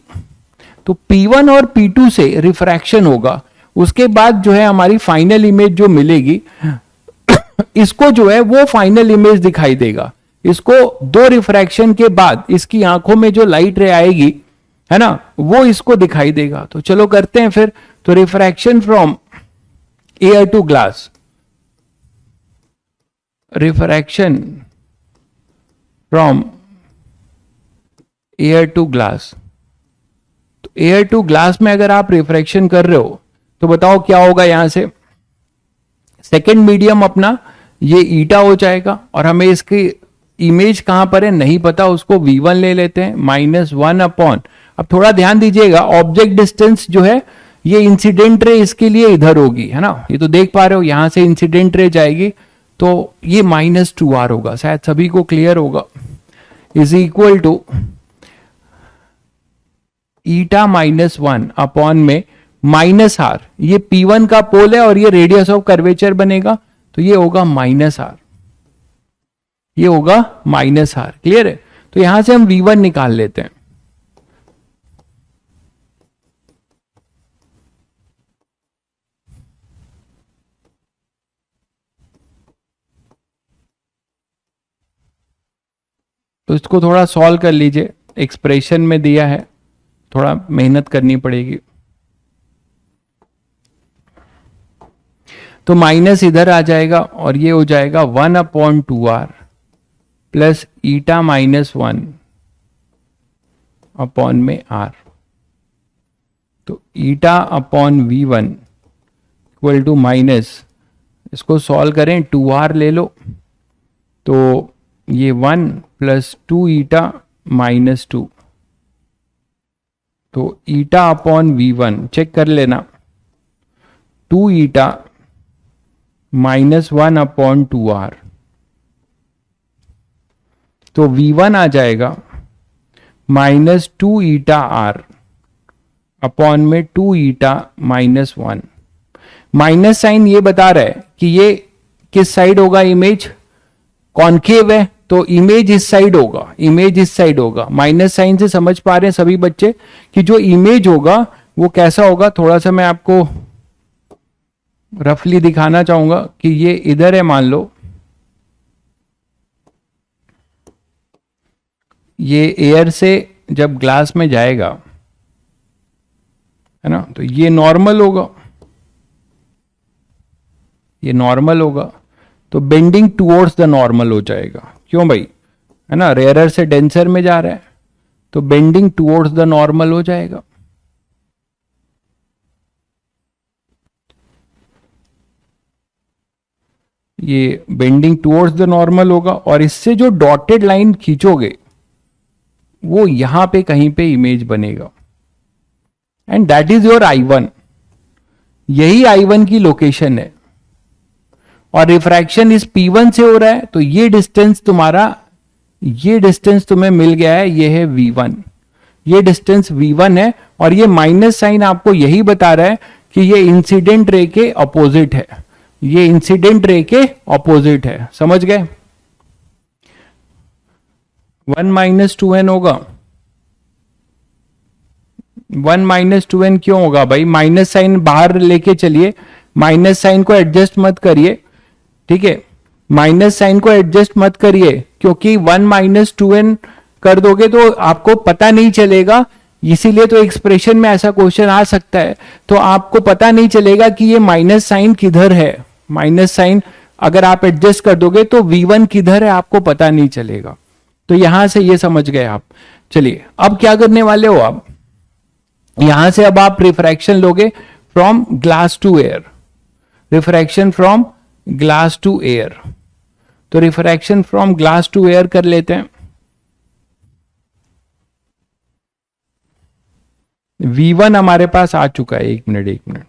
तो P1 और P2 से रिफ्रैक्शन होगा, उसके बाद जो है हमारी फाइनल इमेज जो मिलेगी इसको जो है वो फाइनल इमेज दिखाई देगा। इसको दो रिफ्रैक्शन के बाद इसकी आंखों में जो लाइट रे आएगी है ना, वो इसको दिखाई देगा। तो चलो करते हैं फिर। तो refraction from air to glass, refraction from air to glass, तो एयर टू ग्लास में अगर आप रिफ्रैक्शन कर रहे हो तो बताओ क्या होगा? यहां से सेकेंड मीडियम अपना ये ईटा हो जाएगा, और हमें इसकी इमेज कहां पर है नहीं पता, उसको V1 ले लेते हैं, -1 अपॉन, अब थोड़ा ध्यान दीजिएगा, ऑब्जेक्ट डिस्टेंस जो है ये इंसिडेंट रे इसके लिए इधर होगी, है ना, ये तो देख पा रहे हो, यहां से इंसिडेंट रे जाएगी तो ये -2r होगा, शायद सभी को क्लियर होगा, is equal to eta -1 upon में -r, ये P1 का पोल है और ये रेडियस ऑफ कर्वेचर बनेगा, तो ये होगा -r, ये होगा -r, क्लियर है। तो यहां से हम V1 निकाल लेते हैं। तो इसको थोड़ा सॉल्व कर लीजिए, एक्सप्रेशन में दिया है, थोड़ा मेहनत करनी पड़ेगी। तो माइनस इधर आ जाएगा और ये हो जाएगा 1/2r प्लस ईटा -1 अपॉन में r, तो eta upon V1 equal to minus, इसको सॉल्व करें 2r ले लो, तो ये 1 प्लस 2 ईटा -2, तो ईटा अपॉन V1 चेक कर लेना, 2 ईटा -1/2r, तो V1 आ जाएगा -2 ईटा r अपॉन में 2 ईटा -1। माइनस साइन ये बता रहा है कि ये किस साइड होगा, इमेज कॉन्केव है तो इमेज इस साइड होगा, इमेज इस साइड होगा। माइनस साइन से समझ पा रहे हैं सभी बच्चे कि जो इमेज होगा वो कैसा होगा? थोड़ा सा मैं आपको रफली दिखाना चाहूंगा कि ये इधर है, मान लो ये एयर से जब ग्लास में जाएगा है ना, तो ये नॉर्मल होगा, ये नॉर्मल होगा, तो बेंडिंग टुवर्ड्स द नॉर्मल हो जाएगा। क्यों भाई, है ना, रेयरर से डेंसर में जा रहा है तो बेंडिंग टुवर्ड्स द नॉर्मल हो जाएगा। ये बेंडिंग टुवर्ड्स द नॉर्मल होगा, और इससे जो डॉटेड लाइन खींचोगे वो यहां पे कहीं पे इमेज बनेगा, and that is your I1, यही I1 की लोकेशन है, और रिफ्रैक्शन इस P1 से हो रहा है, तो ये डिस्टेंस तुम्हारा, ये डिस्टेंस तुम्हें मिल गया है, ये है V1, ये डिस्टेंस V1 है, और ये माइनस साइन आपको यही बता रहा है कि ये इंसिडेंट रे के अपोजिट है, ये इंसिडेंट रे के अपोजिट है, समझ गए? 1 - 2n होगा, 1 - 2n क्यों होगा भाई? माइनस साइन बाहर लेके चलिए, माइनस साइन को एडजस्ट मत करिए, ठीक है, माइनस साइन को एडजस्ट मत करिए, क्योंकि 1 - 2n कर दोगे तो आपको पता नहीं चलेगा, इसीलिए तो एक्सप्रेशन में ऐसा क्वेश्चन आ सकता है, तो आपको पता नहीं चलेगा कि ये माइनस साइन किधर है, माइनस साइन अगर आप एडजस्ट कर दोगे तो V1 किधर है आपको पता नहीं चलेगा। तो यहां से ये समझ गए आप। चलिए अब क्या करने वाले हो आप, यहां से अब आप रिफ्रैक्शन लोगे from glass to air, refraction from glass to air. तो refraction from glass to air कर लेते हैं। V1 हमारे पास आ चुका है, एक मिनट,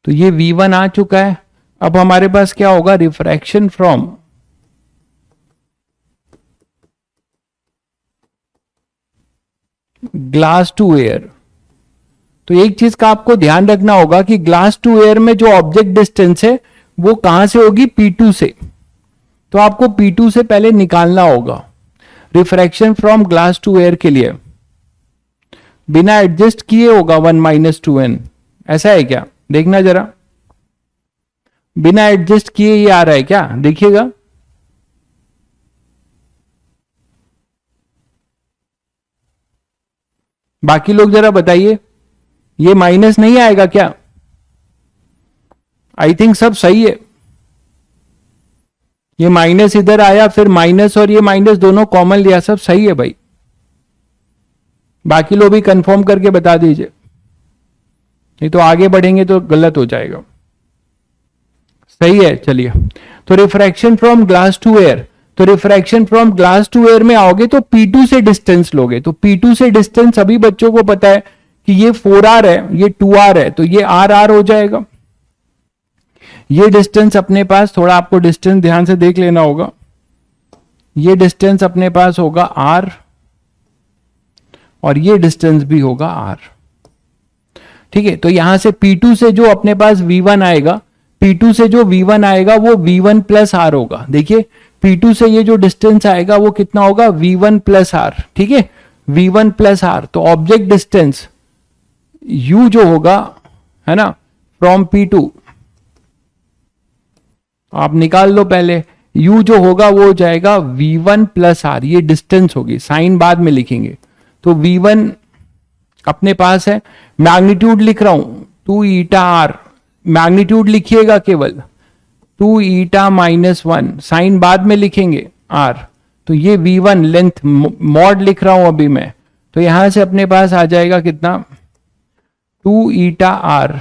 तो ये V1 आ चुका है। अब हमारे पास क्या होगा, refraction from glass to air. तो एक चीज का आपको ध्यान रखना होगा कि ग्लास टू एयर में जो ऑब्जेक्ट डिस्टेंस है वो कहां से होगी, P2 से। तो आपको P2 से पहले निकालना होगा refraction from glass to air के लिए, बिना एडजस्ट किए होगा 1 - 2n। ऐसा है क्या, देखना जरा, बिना एडजस्ट किए ये आ रहा है क्या, देखिएगा। बाकी लोग जरा बताइए, ये माइनस नहीं आएगा क्या? आई थिंक सब सही है। ये माइनस इधर आया, फिर माइनस और ये माइनस दोनों कॉमन लिया, सब सही है भाई। बाकी लोग भी कंफर्म करके बता दीजिए, नहीं तो आगे बढ़ेंगे तो गलत हो जाएगा। सही है, चलिए। तो refraction from glass to air, तो refraction from glass to air में आओगे तो P2 से डिस्टेंस लोगे। तो P2 से डिस्टेंस सभी बच्चों को पता है कि ये 4r है, ये 2r है, तो ये r हो जाएगा। ये डिस्टेंस अपने पास, थोड़ा आपको डिस्टेंस ध्यान से देख लेना होगा, ये डिस्टेंस अपने पास होगा r और ये डिस्टेंस भी होगा r, ठीक है। तो यहां से P2 से जो अपने पास V1 आएगा, P2 से जो V1 आएगा वो V1 प्लस R होगा। देखिए P2 से ये जो डिस्टेंस आएगा वो कितना होगा, V1 प्लस R, ठीक है, V1 प्लस R। तो ऑब्जेक्ट डिस्टेंस U जो होगा, है ना, फ्रॉम P2 आप निकाल लो पहले, U जो होगा वो हो जाएगा V1 प्लस R, ये डिस्टेंस होगी, साइन बाद में लिखेंगे। तो V1 अपने पास है, मैग्नीट्यूड लिख रहा हूं 2 ईटा R, मैग्नीट्यूड लिखिएगा केवल 2 ईटा -1, साइन बाद में लिखेंगे R। तो ये V1 लेंथ मॉड लिख रहा हूं अभी मैं, तो यहां से अपने पास आ जाएगा कितना, 2 ईटा R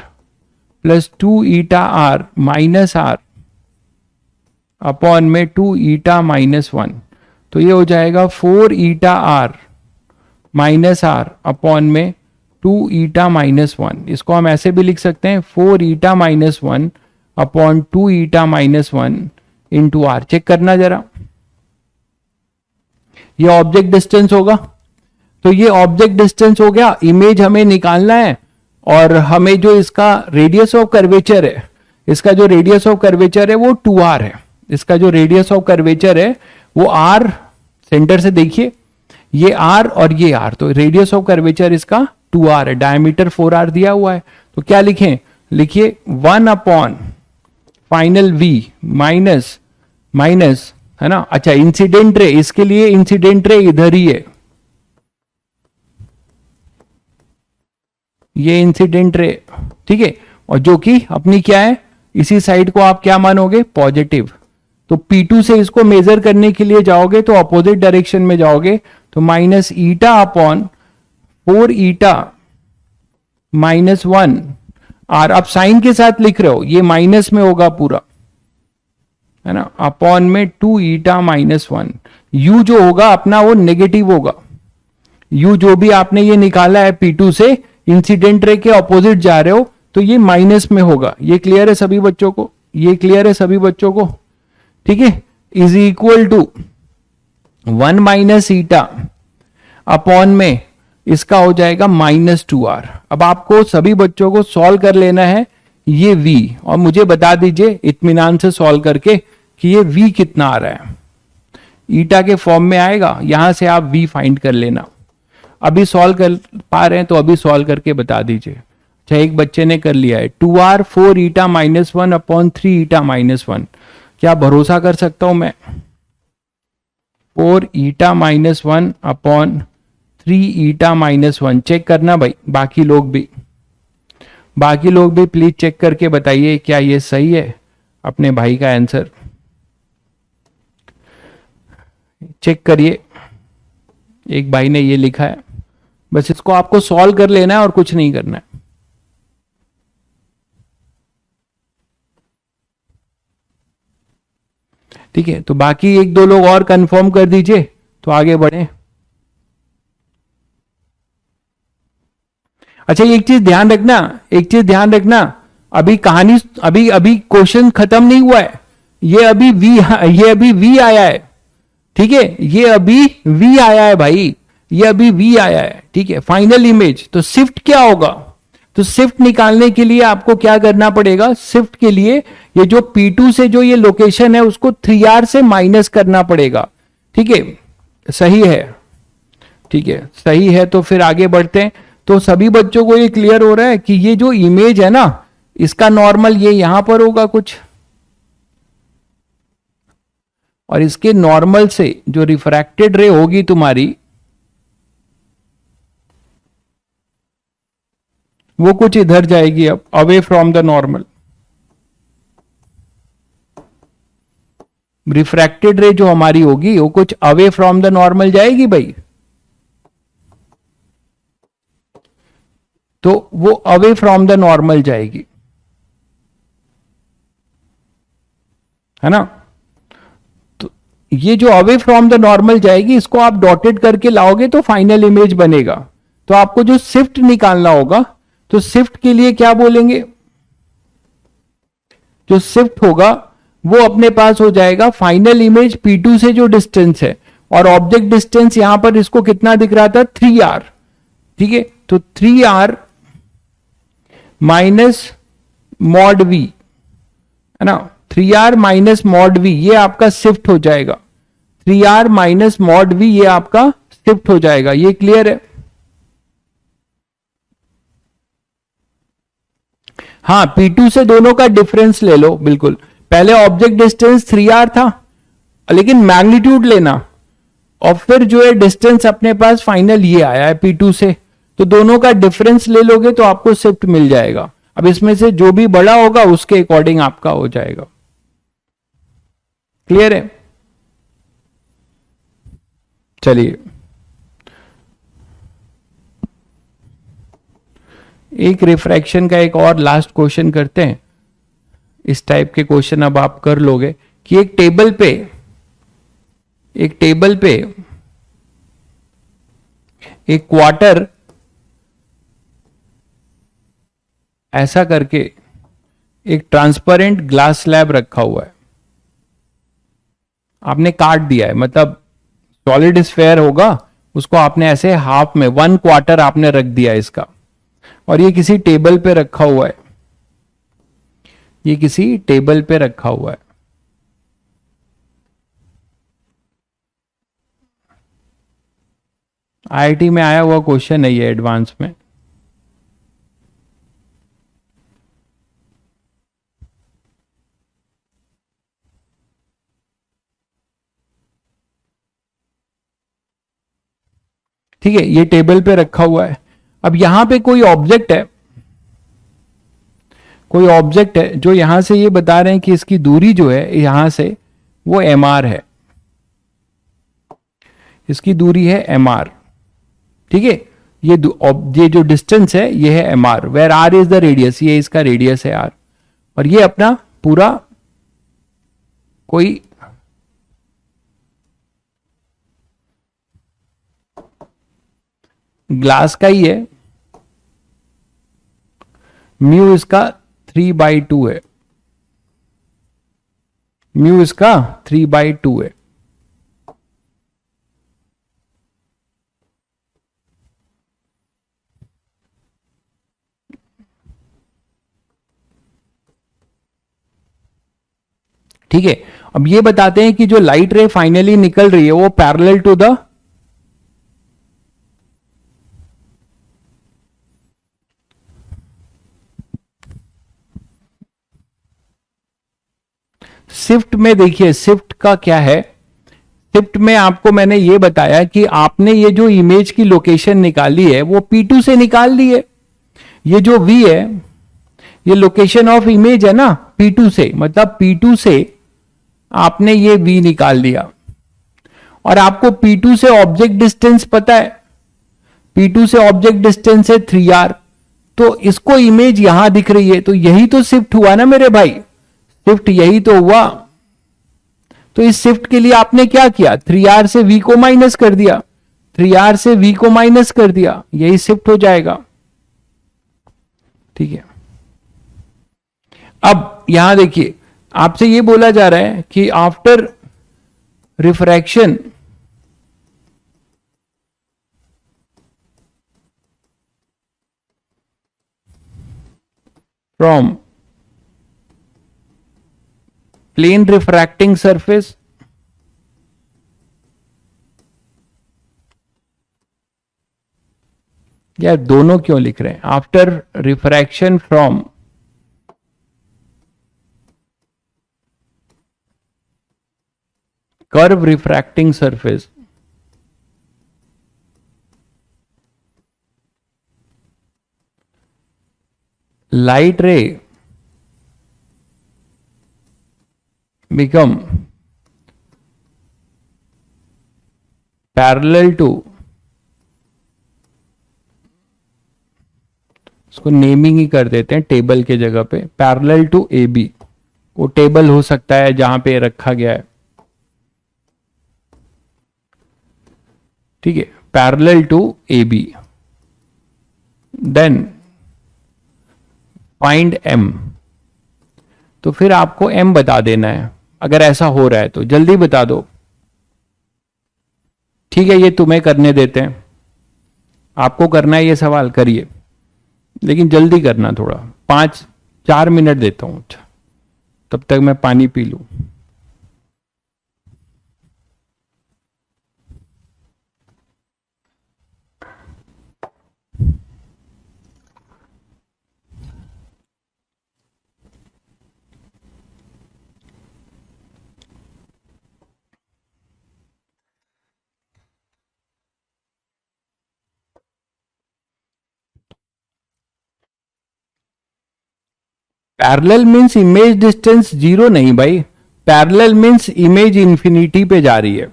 प्लस 2 ईटा R माइनस R अपॉन में 2 ईटा -1। तो ये हो जाएगा 4 ईटा R माइनस R अपॉन में 2 ईटा -1। इसको हम ऐसे भी लिख सकते हैं 4 ईटा -1 अपॉन 2 ईटा -1 इंटू R। चेक करना जरा, ये ऑब्जेक्ट डिस्टेंस होगा। तो ये ऑब्जेक्ट डिस्टेंस हो गया, इमेज हमें निकालना है, और हमें जो इसका रेडियस ऑफ कर्वेचर है, इसका जो रेडियस ऑफ कर्वेचर है वो 2r है, इसका जो रेडियस ऑफ कर्वेचर है वो r, सेंटर से देखिए ये r और ये r, तो रेडियस ऑफ कर्वेचर इसका 2r है, डायमीटर 4r दिया हुआ है। तो क्या लिखें, लिखिए 1 upon final v minus minus, है ना, अच्छा इंसिडेंट रे, इसके लिए इंसिडेंट रे इधर ही है, ये इंसिडेंट रे, ठीक है, और जो कि अपनी क्या है, इसी साइड को आप क्या मानोगे, पॉजिटिव। तो P2 से इसको मेजर करने के लिए जाओगे तो अपोजिट डायरेक्शन में जाओगे, तो माइनस ईटा अपॉन 4 ईटा -1 R, आप साइन के साथ लिख रहे हो, ये माइनस में होगा पूरा, है ना, अपॉन में 2 ईटा -1। U जो होगा अपना वो नेगेटिव होगा, U जो भी आपने ये निकाला है P2 से, इंसिडेंट रे के ऑपोजिट जा रहे हो तो ये माइनस में होगा। ये क्लियर है सभी बच्चों को, ये क्लियर है सभी बच्चों को, ठीक है। Is equal to 1 minus eta upon में इसका हो जाएगा -2r। अब आपको सभी बच्चों को सॉल्व कर लेना है ये v, और मुझे बता दीजिए इत्मीनान से सॉल्व करके कि ये v कितना आ रहा है। ईटा के फॉर्म में आएगा, यहां से आप v फाइंड कर लेना। अभी सॉल्व कर पा रहे हैं तो अभी सॉल्व करके बता दीजिए। अच्छा, एक बच्चे ने कर लिया है 2r 4 ईटा -1 अपॉन 3 ईटा -1। क्या भरोसा कर सकता हूं मैं? 4 ईटा -1 अपॉन 3 ईटा -1 चेक करना भाई, बाकी लोग भी प्लीज चेक करके बताइए क्या ये सही है अपने भाई का आंसर। चेक करिए, एक भाई ने ये लिखा है, बस इसको आपको सॉल्व कर लेना है और कुछ नहीं करना है। ठीक है, तो बाकी एक दो लोग और कंफर्म कर दीजिए तो आगे बढ़े। अच्छा, एक चीज ध्यान रखना, अभी कहानी अभी क्वेश्चन खत्म नहीं हुआ है। ये अभी वी आया है। ठीक है, ये अभी वी आया है भाई, ये अभी वी आया है। ठीक है, फाइनल इमेज। तो शिफ्ट क्या होगा? तो शिफ्ट निकालने के लिए आपको क्या करना पड़ेगा? शिफ्ट के लिए ये जो P2 से जो ये लोकेशन है उसको 3R से माइनस करना पड़ेगा। ठीक है, सही है। ठीक है, सही है। तो फिर आगे बढ़ते हैं। तो सभी बच्चों को ये क्लियर हो रहा है कि ये जो इमेज है ना, इसका नॉर्मल ये यहां पर होगा कुछ, और इसके नॉर्मल से जो रिफ्रैक्टेड रे होगी तुम्हारी वो कुछ इधर जाएगी, अब away from the normal. Refracted रे जो हमारी होगी वो कुछ अवे फ्रॉम द नॉर्मल जाएगी भाई। तो वो अवे फ्रॉम द नॉर्मल जाएगी, है ना। तो ये जो अवे फ्रॉम द नॉर्मल जाएगी, इसको आप डॉटेड करके लाओगे तो फाइनल इमेज बनेगा। तो आपको जो शिफ्ट निकालना होगा, तो शिफ्ट के लिए क्या बोलेंगे? जो शिफ्ट होगा वो अपने पास हो जाएगा फाइनल इमेज P2 से जो डिस्टेंस है, और ऑब्जेक्ट डिस्टेंस यहां पर इसको कितना दिख रहा था? 3R। ठीक है, तो 3R माइनस मॉड वी, है ना। 3R माइनस मॉड वी ये आपका शिफ्ट हो जाएगा। 3R माइनस मॉड वी ये आपका शिफ्ट हो जाएगा। ये क्लियर है? हाँ, P2 से दोनों का डिफरेंस ले लो। बिल्कुल, पहले ऑब्जेक्ट डिस्टेंस 3R था, लेकिन मैग्नीट्यूड लेना, और फिर जो है डिस्टेंस अपने पास फाइनल ये आया है P2 से, तो दोनों का डिफरेंस ले लोगे तो आपको शिफ्ट मिल जाएगा। अब इसमें से जो भी बड़ा होगा उसके अकॉर्डिंग आपका हो जाएगा। क्लियर है? चलिए, एक रिफ्रैक्शन का एक और लास्ट क्वेश्चन करते हैं। इस टाइप के क्वेश्चन अब आप कर लोगे कि एक टेबल पे एक क्वार्टर ऐसा करके एक ट्रांसपेरेंट ग्लास स्लैब रखा हुआ है, आपने काट दिया है, मतलब सॉलिड स्फेयर होगा, उसको आपने ऐसे हाफ में 1/4 आपने रख दिया है इसका, और ये किसी टेबल पे रखा हुआ है। ये किसी टेबल पे रखा हुआ है। आईआईटी में आया हुआ क्वेश्चन है ये, एडवांस में। ठीक है, ये टेबल पे रखा हुआ है। अब यहां पे कोई ऑब्जेक्ट है जो यहां से ये बता रहे हैं कि इसकी दूरी जो है यहां से वो mr है, इसकी दूरी है mr। ठीक है, ये जो डिस्टेंस है ये है mr, where r is the radius, ये इसका रेडियस है r, और ये अपना पूरा कोई ग्लास का ही है। म्यू इसका 3/2 है, म्यू इसका 3/2 है। ठीक है, अब ये बताते हैं कि जो लाइट रे फाइनली निकल रही है वो पैरेलल टू द शिफ्ट में। देखिए शिफ्ट का क्या है, शिफ्ट में आपको मैंने ये बताया कि आपने ये जो इमेज की लोकेशन निकाली है वो P2 से निकाल ली है। ये जो V है ये लोकेशन ऑफ इमेज है ना P2 से, मतलब P2 से आपने ये V निकाल लिया और आपको P2 से ऑब्जेक्ट डिस्टेंस पता है, P2 से ऑब्जेक्ट डिस्टेंस है 3R, तो इसको इमेज यहां दिख रही है, तो यही तो शिफ्ट हुआ ना मेरे भाई, शिफ्ट यही तो हुआ। तो इस शिफ्ट के लिए आपने क्या किया, 3R से V को माइनस कर दिया, 3R से V को माइनस कर दिया, यही शिफ्ट हो जाएगा। ठीक है, अब यहां देखिए आपसे ये बोला जा रहा है कि after refraction from plane refracting surface या दोनों क्यों लिख रहे हैं, after refraction from curve refracting surface light ray become parallel to, इसको नेमिंग ही कर देते हैं टेबल के जगह पे, पैरेलल टू ए बी, वो टेबल हो सकता है जहां पे रखा गया है। ठीक है, parallel to A B, then find M. तो फिर आपको एम बता देना है, अगर ऐसा हो रहा है तो जल्दी बता दो। ठीक है, ये तुम्हें करने देते हैं, आपको करना है ये सवाल, करिए लेकिन जल्दी करना थोड़ा, 5-4 मिनट देता हूं, तब तक मैं पानी पी लूं। पैरेलल मींस इमेज डिस्टेंस 0 नहीं भाई, पैरेलल मींस इमेज इंफिनिटी पे जा रही है।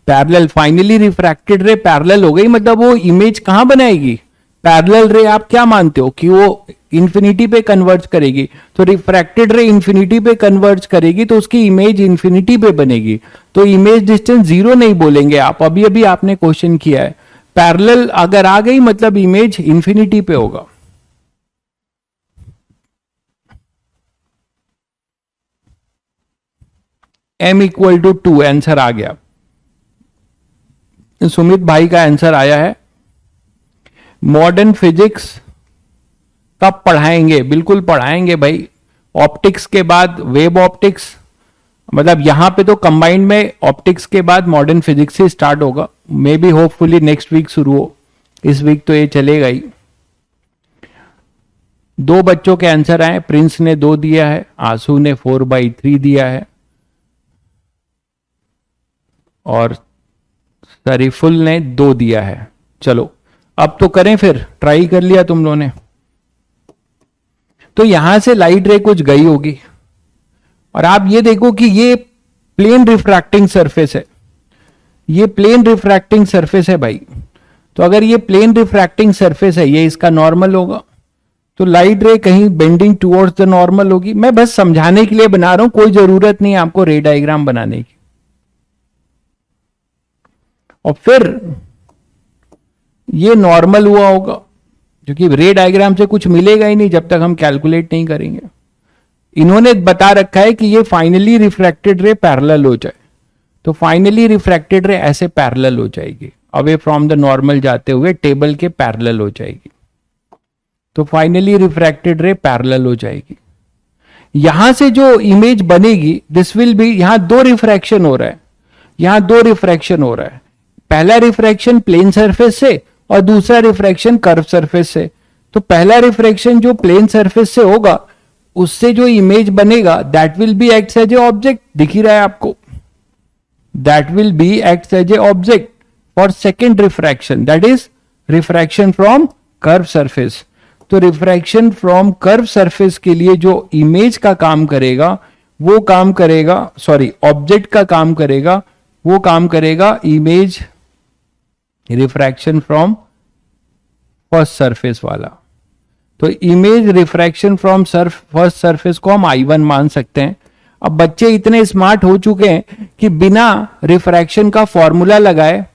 Parallel finally refracted ray parallel हो गई, मतलब वो इमेज कहां बनाएगी, पैरेलल रे आप क्या मानते हो कि वो इंफिनिटी पे कन्वर्ज करेगी, तो रिफ्रैक्टेड रे इंफिनिटी पे कन्वर्ज करेगी तो उसकी इमेज इंफिनिटी पे बनेगी, तो इमेज डिस्टेंस 0 नहीं बोलेंगे आप, अभी अभी आपने क्वेश्चन किया है। पैरेलल अगर आ गई मतलब इमेज इंफिनिटी पे होगा। m इक्वल टू 2 आंसर आ गया, सुमित भाई का आंसर आया है। मॉडर्न फिजिक्स कब पढ़ाएंगे, बिल्कुल पढ़ाएंगे भाई, ऑप्टिक्स के बाद वेब ऑप्टिक्स, मतलब यहां पे तो कंबाइंड में ऑप्टिक्स के बाद मॉडर्न फिजिक्स से स्टार्ट होगा, maybe hopefully next week शुरू हो, इस वीक तो ये चलेगा ही। 2 बच्चों के आंसर आए, प्रिंस ने 2 दिया है, आंसू ने 4/3 दिया है और सरीफुल ने 2 दिया है। चलो अब तो करें, फिर ट्राई कर लिया तुम लोगों ने, तो यहां से लाइट रे कुछ गई होगी और आप ये देखो कि ये प्लेन रिफ्रैक्टिंग सरफेस है, ये प्लेन रिफ्रैक्टिंग सरफेस है भाई, तो अगर ये प्लेन रिफ्रैक्टिंग सरफेस है, ये इसका नॉर्मल होगा, तो लाइट रे कहीं बेंडिंग टुवर्ड्स द नॉर्मल होगी। मैं बस समझाने के लिए बना रहा हूं, कोई जरूरत नहीं है आपको रे डायग्राम बनाने की। और फिर ये नॉर्मल हुआ होगा, क्योंकि रे डायग्राम से कुछ मिलेगा ही नहीं जब तक हम कैलकुलेट नहीं करेंगे। इन्होंने बता रखा है कि ये फाइनली रिफ्रैक्टेड रे पैरेलल हो जाए, तो फाइनली रिफ्रैक्टेड रे ऐसे पैरेलल हो जाएगी, अवे फ्रॉम द नॉर्मल जाते हुए टेबल के पैरेलल हो जाएगी, तो फाइनली रिफ्रैक्टेड रे पैरेलल हो जाएगी। यहां से जो इमेज बनेगी दिस विल बी, यहां दो रिफ्रैक्शन हो रहा है, यहां दो रिफ्रैक्शन हो रहा है, पहला रिफ्रैक्शन प्लेन सरफेस से और दूसरा रिफ्रैक्शन कर्व सरफेस से। तो पहला रिफ्रैक्शन जो प्लेन सरफेस से होगा उससे जो इमेज बनेगा that will be acts as a object, दिख ही रहा है आपको, that will be acts as a object for second refraction, that is refraction from curve surface. तो रिफ्रैक्शन फ्रॉम कर्व सरफेस के लिए जो इमेज का काम करेगा वो काम करेगा, सॉरी ऑब्जेक्ट का काम करेगा, वो काम करेगा image refraction from first surface वाला। तो image refraction from first surface को हम I1 मान सकते हैं। अब बच्चे इतने स्मार्ट हो चुके हैं कि बिना रिफ्रैक्शन का फॉर्मूला लगाए,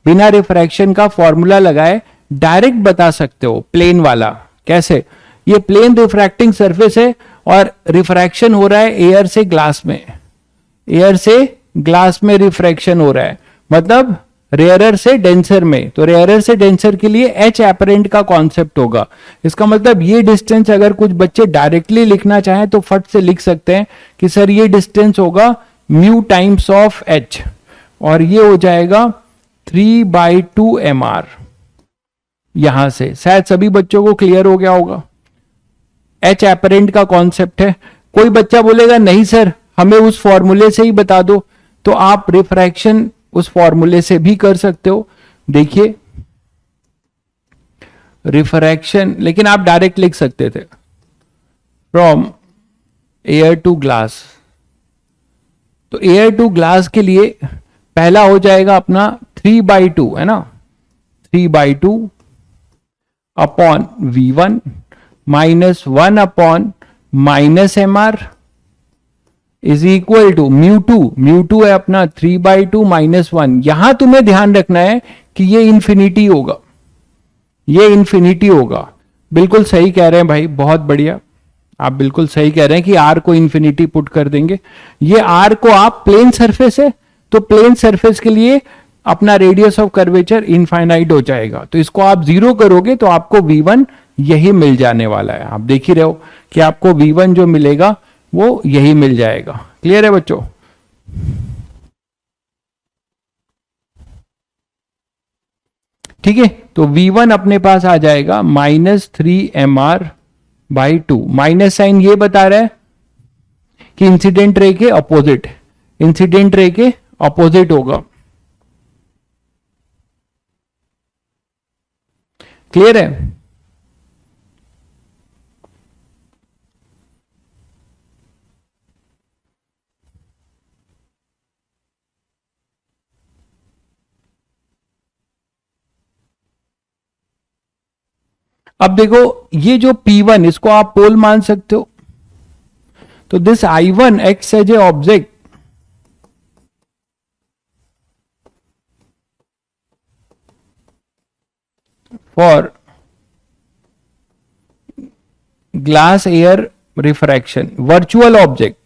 बिना रिफ्रैक्शन का फॉर्मूला लगाए डायरेक्ट बता सकते हो प्लेन वाला। कैसे? ये प्लेन रिफ्रैक्टिंग सरफेस है और रिफ्रैक्शन हो रहा है एयर से ग्लास में, एयर से ग्लास में रिफ्रैक्शन हो रहा है, मतलब रेयरर से डेंसर में। तो रेयरर से डेंसर के लिए एच एपरेंट का कॉन्सेप्ट होगा। इसका मतलब ये डिस्टेंस अगर कुछ बच्चे डायरेक्टली लिखना चाहें तो फट से लिख सकते हैं कि सर ये डिस्टेंस होगा म्यू टाइम्स ऑफ एच, और ये हो जाएगा 3/2 mr। यहां से शायद सभी बच्चों को क्लियर हो गया होगा। एच एपरेंट का कॉन्सेप्ट है। कोई बच्चा बोलेगा नहीं सर हमें उस फॉर्मूले से ही बता दो, तो आप रिफ्रैक्शन उस फॉर्मूले से भी कर सकते हो। देखिए रिफ्रैक्शन, लेकिन आप डायरेक्ट लिख सकते थे फ्रॉम एयर टू ग्लास। तो एयर टू ग्लास के लिए पहला हो जाएगा अपना 3/2, है ना, 3/2 upon V1 minus 1 upon minus mr is equal to mu two है अपना 3/2 माइनस 1। यहां तुम्हें ध्यान रखना है कि ये इंफिनिटी होगा, ये इंफिनिटी होगा। बिल्कुल सही कह रहे हैं भाई, बहुत बढ़िया, आप बिल्कुल सही कह रहे हैं कि r को इंफिनिटी पुट कर देंगे। ये r को आप प्लेन सरफेस है तो प्लेन सरफेस के लिए अपना रेडियस ऑफ कर्वेचर इनफाइनाइट हो जाएगा। तो इसको आप 0 करोगे तो आपको V1 यही मिल जाने वाला है। आप देख ही रहे हो कि आपको V1 जो मिलेगा वो यही मिल जाएगा। क्लियर है बच्चों? ठीक है, तो V1 अपने पास आ जाएगा -3mr/2। माइनस साइन ये बता रहा है कि इंसिडेंट रे के अपोजिट, इंसिडेंट रे के अपोजिट होगा। क्लियर है? अब देखो ये जो P1 इसको आप पोल मान सकते हो। तो this I1 acts as a object for glass air refraction, virtual object.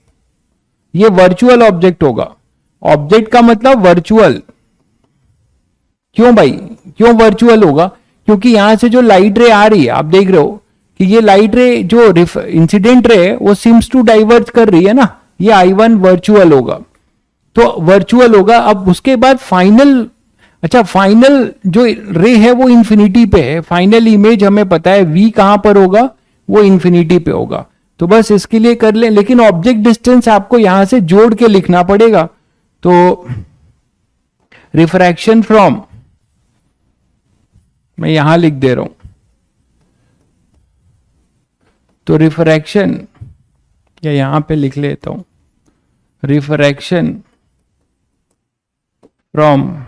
ये वर्चुअल ऑब्जेक्ट होगा। ऑब्जेक्ट का मतलब वर्चुअल। क्यों भाई, क्यों वर्चुअल होगा? क्योंकि यहां से जो लाइट रे आ रही है, आप देख रहे हो कि ये लाइट रे जो इंसिडेंट रे है वो सिम्स टू डाइवर्ज कर रही है ना, ये I1 वर्चुअल होगा। तो वर्चुअल होगा। अब उसके बाद फाइनल, अच्छा फाइनल जो रे है वो इंफिनिटी पे है। फाइनल इमेज हमें पता है V कहां पर होगा, वो इंफिनिटी पे होगा। तो बस इसके लिए कर लें, लेकिन ऑब्जेक्ट डिस्टेंस आपको यहां से जोड़ के लिखना पड़ेगा। तो रिफ्रैक्शन फ्रॉम, मैं यहां लिख दे रहा हूं, तो रिफ्रैक्शन, या यहां पे लिख लेता हूं, refraction from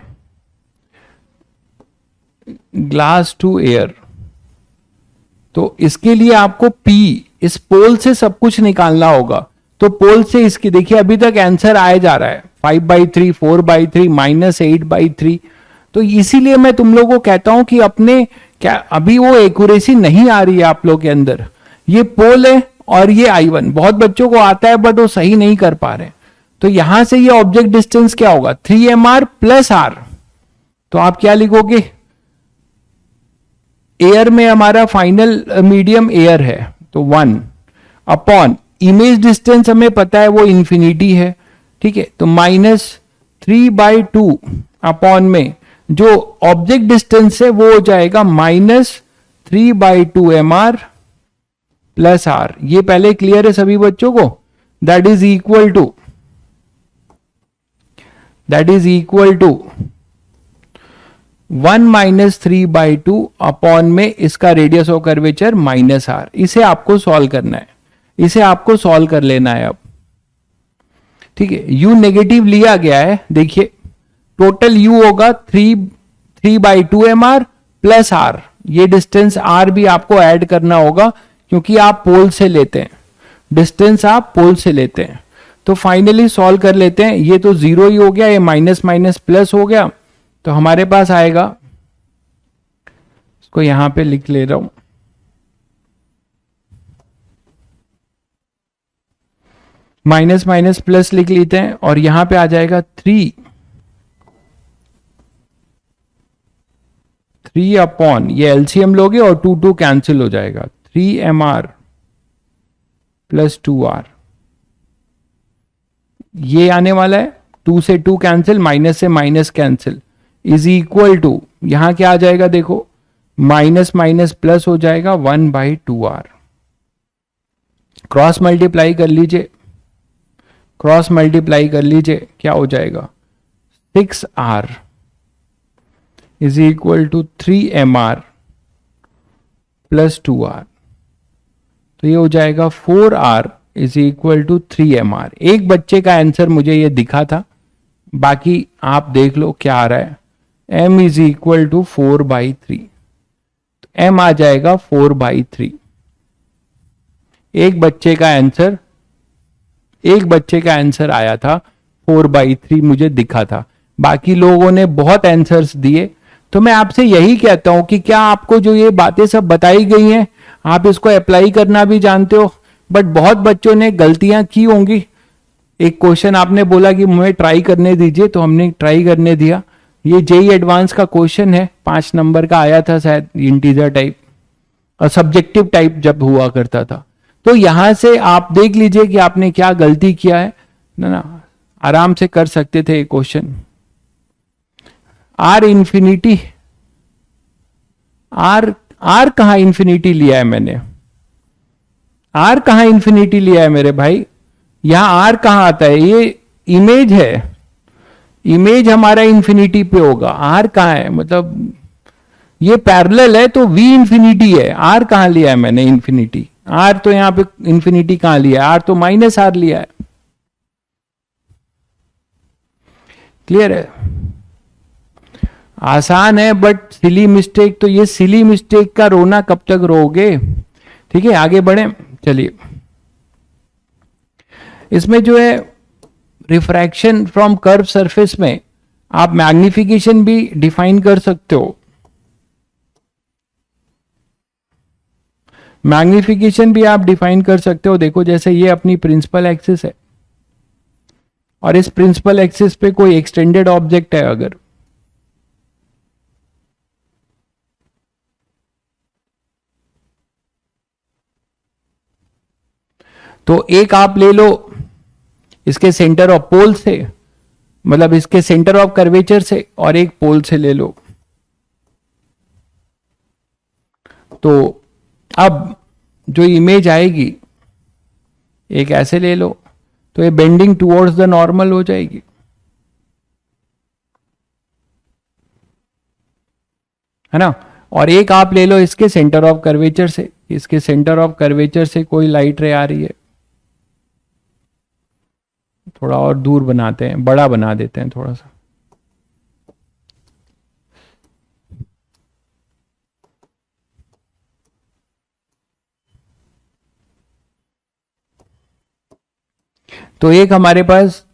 glass to air. तो इसके लिए आपको P, इस पोल से सब कुछ निकालना होगा। तो पोल से इसकी देखिए अभी तक आंसर आया जा रहा है 5/3, 4/3, -8/3। तो इसीलिए मैं तुम लोगों को कहता हूं कि अपने क्या अभी वो एक्यूरेसी नहीं आ रही है आप लोग के अंदर। ये पोल है और ये I1 बहुत बच्चों को आता है बट वो सही नहीं कर पा रहे। तो यहां से ये ऑब्जेक्ट डिस्टेंस क्या होगा, 3mr + r। तो आप क्या लिखोगे, एयर में हमारा फाइनल मीडियम एयर है तो 1 अपॉन इमेज डिस्टेंस हमें पता है वो इंफिनिटी है, ठीक है, तो -3/2 अपॉन में जो ऑब्जेक्ट डिस्टेंस है वो हो जाएगा -3/2 mr प्लस r। ये पहले क्लियर है सभी बच्चों को? That is equal to 1 - 3/2 upon में इसका रेडियस ऑफ कर्वेचर -r। इसे आपको सॉल्व करना है, इसे आपको सॉल्व कर लेना है अब, ठीक है। u नेगेटिव लिया गया है, देखिए टोटल u होगा 3/2 mr प्लस r। ये डिस्टेंस r भी आपको ऐड करना होगा क्योंकि आप पोल से लेते हैं, डिस्टेंस आप पोल से लेते हैं। तो फाइनली सॉल्व कर लेते हैं, ये तो 0 ही हो गया, ये माइनस माइनस प्लस हो गया, तो हमारे पास आएगा, इसको यहां पे लिख ले रहा हूं, माइनस माइनस प्लस लिख लेते हैं और यहां पे आ जाएगा 3 अपॉन, ये एलसीएम लोगे और 2 कैंसिल हो जाएगा, 3mr प्लस 2r। ये आने वाला है, 2 से 2 कैंसिल, माइनस से minus cancel, is equal to, यहां क्या आ जाएगा देखो, माइनस माइनस प्लस हो जाएगा 1/2r। क्रॉस मल्टीप्लाई कर लीजिए, क्रॉस मल्टीप्लाई कर लीजिए, क्या हो जाएगा 6r is equal to 3mr plus 2r। तो ये हो जाएगा 4r is equal to 3mr। एक बच्चे का आंसर मुझे ये दिखा था, बाकी आप देख लो क्या आ रहा है, m इज इक्वल टू 4/3, तो m आ जाएगा 4/3। एक बच्चे का आंसर आया था 4/3, मुझे दिखा था, बाकी लोगों ने बहुत आंसर्स दिए। तो मैं आपसे यही कहता हूं कि क्या आपको जो ये बातें सब बताई गई हैं आप इसको अप्लाई करना भी जानते हो, बट बहुत बच्चों ने गलतियां की होंगी। एक क्वेश्चन आपने बोला कि मुझे ट्राई करने दीजिए, तो हमने ट्राई करने दिया। ये जेई एडवांस का क्वेश्चन है, 5 नंबर का आया था शायद, इंटीजर टाइप और सब्जेक्टिव टाइप जब हुआ करता था। तो यहां से आप देख लीजिए कि आपने क्या गलती किया है ना, आराम से कर सकते थे ये क्वेश्चन। आर इंफिनिटी, आर कहां इंफिनिटी लिया है मैंने, आर कहां इंफिनिटी लिया है मेरे भाई, यहां आर कहां आता है, ये इमेज है, इमेज हमारा इंफिनिटी पे होगा, आर कहां है, मतलब ये पैरेलल है तो v इंफिनिटी है, आर कहां लिया है मैंने इंफिनिटी, आर तो यहां पे इंफिनिटी कहां लिया है, आर तो -r लिया है। क्लियर है? आसान है बट सिली मिस्टेक, तो ये सिली मिस्टेक का रोना कब तक रोगे। ठीक है, आगे बढ़े, चलिए। इसमें जो है रिफ्रैक्शन फ्रॉम कर्व सरफेस में आप मैग्निफिकेशन भी डिफाइन कर सकते हो। मैग्निफिकेशन भी आप डिफाइन कर सकते हो। देखो जैसे ये अपनी प्रिंसिपल एक्सिस है और इस प्रिंसिपल एक्सिस पे कोई एक्सटेंडेड ऑब्जेक्ट है अगर, तो एक आप ले लो इसके सेंटर ऑफ पोल से, मतलब इसके सेंटर ऑफ कर्वेचर से, और एक पोल से ले लो। तो अब जो इमेज आएगी, एक ऐसे ले लो तो ये बेंडिंग टुवर्ड्स द नॉर्मल हो जाएगी, है ना। और एक आप ले लो इसके सेंटर ऑफ कर्वेचर से, इसके सेंटर ऑफ कर्वेचर से कोई लाइट रे आ रही है, थोड़ा और दूर बनाते हैं, बड़ा बना देते हैं थोड़ा सा। तो एक हमारे पास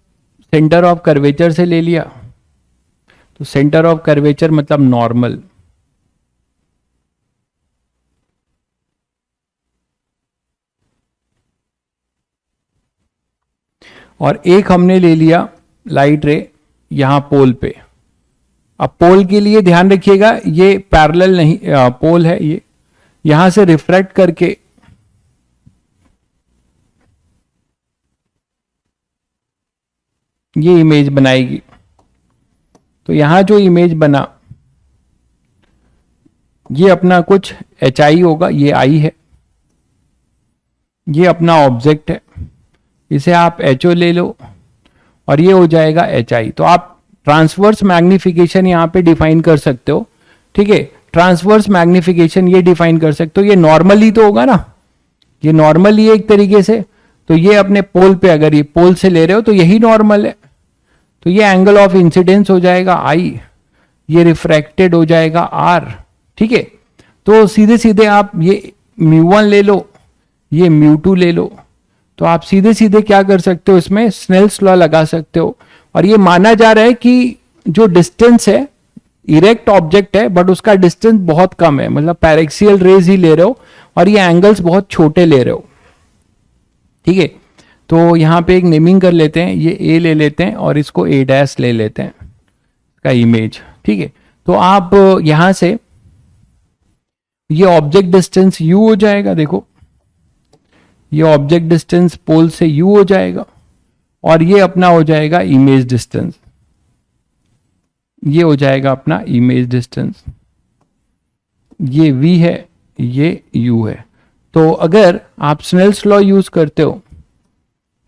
सेंटर ऑफ कर्वेचर से ले लिया, तो सेंटर ऑफ कर्वेचर मतलब नॉर्मल, और एक हमने ले लिया लाइट रे यहां पोल पे। अब पोल के लिए ध्यान रखिएगा ये पैरेलल नहीं, पोल है ये, यहां से रिफ्रैक्ट करके ये इमेज बनाएगी। तो यहां जो इमेज बना ये अपना कुछ एच आई होगा, ये आई है, ये अपना ऑब्जेक्ट है, इसे आप एच ओ ले लो और ये हो जाएगा एच आई। तो आप ट्रांसवर्स मैग्निफिकेशन यहां पे डिफाइन कर सकते हो। ठीक है, ट्रांसवर्स मैग्निफिकेशन ये डिफाइन कर सकते हो। ये नॉर्मली तो होगा ना, ये नॉर्मली एक तरीके से। तो ये अपने पोल पे, अगर ये पोल से ले रहे हो तो यही नॉर्मल है, तो ये एंगल ऑफ इंसिडेंस हो जाएगा आई, ये रिफ्रैक्टेड हो जाएगा आर। ठीक है, तो सीधे सीधे आप ये μ1 ले लो, ये μ2 ले लो, तो आप सीधे सीधे क्या कर सकते हो, इसमें स्नेल्स लॉ लगा सकते हो। और ये माना जा रहा है कि जो डिस्टेंस है, इरेक्ट ऑब्जेक्ट है बट उसका डिस्टेंस बहुत कम है, मतलब पैरेक्सियल रेज ही ले रहे हो और ये एंगल्स बहुत छोटे ले रहे हो। ठीक है, तो यहां पे एक नेमिंग कर लेते हैं, ये ए ले लेते हैं और इसको ए डैश ले लेते हैं का इमेज। ठीक है, तो आप यहां से ये ऑब्जेक्ट डिस्टेंस u हो जाएगा, देखो ये ऑब्जेक्ट डिस्टेंस पोल से u हो जाएगा और ये अपना हो जाएगा इमेज डिस्टेंस, ये हो जाएगा अपना इमेज डिस्टेंस, ये v है, ये u है। तो अगर आप स्नेल्स लॉ यूज करते हो,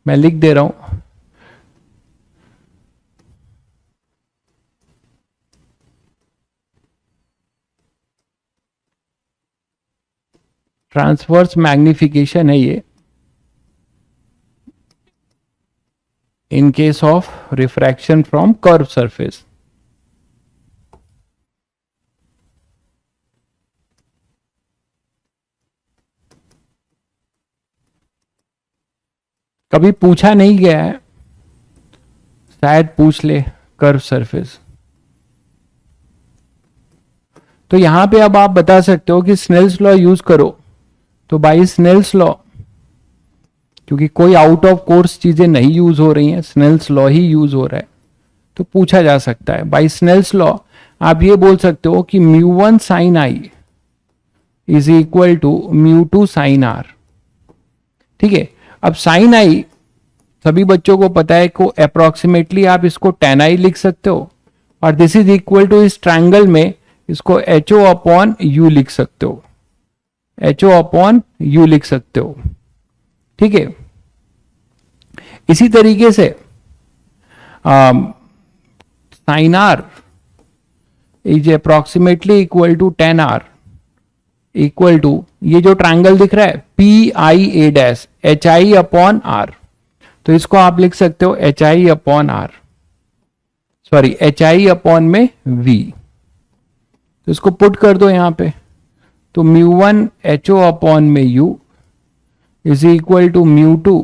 मैं लिख दे रहा हूं, ट्रांसवर्स मैग्निफिकेशन है ये in case of refraction from curve surface. कभी पूछा नहीं गया है, शायद पूछ ले कर्व सरफेस। तो यहां पे अब आप बता सकते हो कि स्नेल्स लॉ यूज करो, तो बाई स्नेल्स लॉ, क्योंकि कोई आउट ऑफ कोर्स चीजें नहीं यूज हो रही हैं, स्नेल्स लॉ ही यूज हो रहा है, तो पूछा जा सकता है बाई स्नेल्स लॉ। आप ये बोल सकते हो कि μ1 sine i is equal to μ2 sine r. ठीक है, अब साइन आई सभी बच्चों को पता है को अप्रोक्सीमेटली आप इसको tan आई लिख सकते हो और दिस इज इक्वल टू इस ट्रायंगल में इसको एच ओ अपॉन यू लिख सकते हो, एच ओ अपॉन यू लिख सकते हो। ठीक है, इसी तरीके से sine R is approximately equal to tan R equal to ये जो ट्रायंगल दिख रहा है P I A dash H I upon R, तो इसको आप लिख सकते हो एच आई अपॉन आर, सॉरी एच आई अपॉन में v। तो इसको पुट कर दो यहां पे, तो μ1 एच ओ अपॉन में u is equal to μ2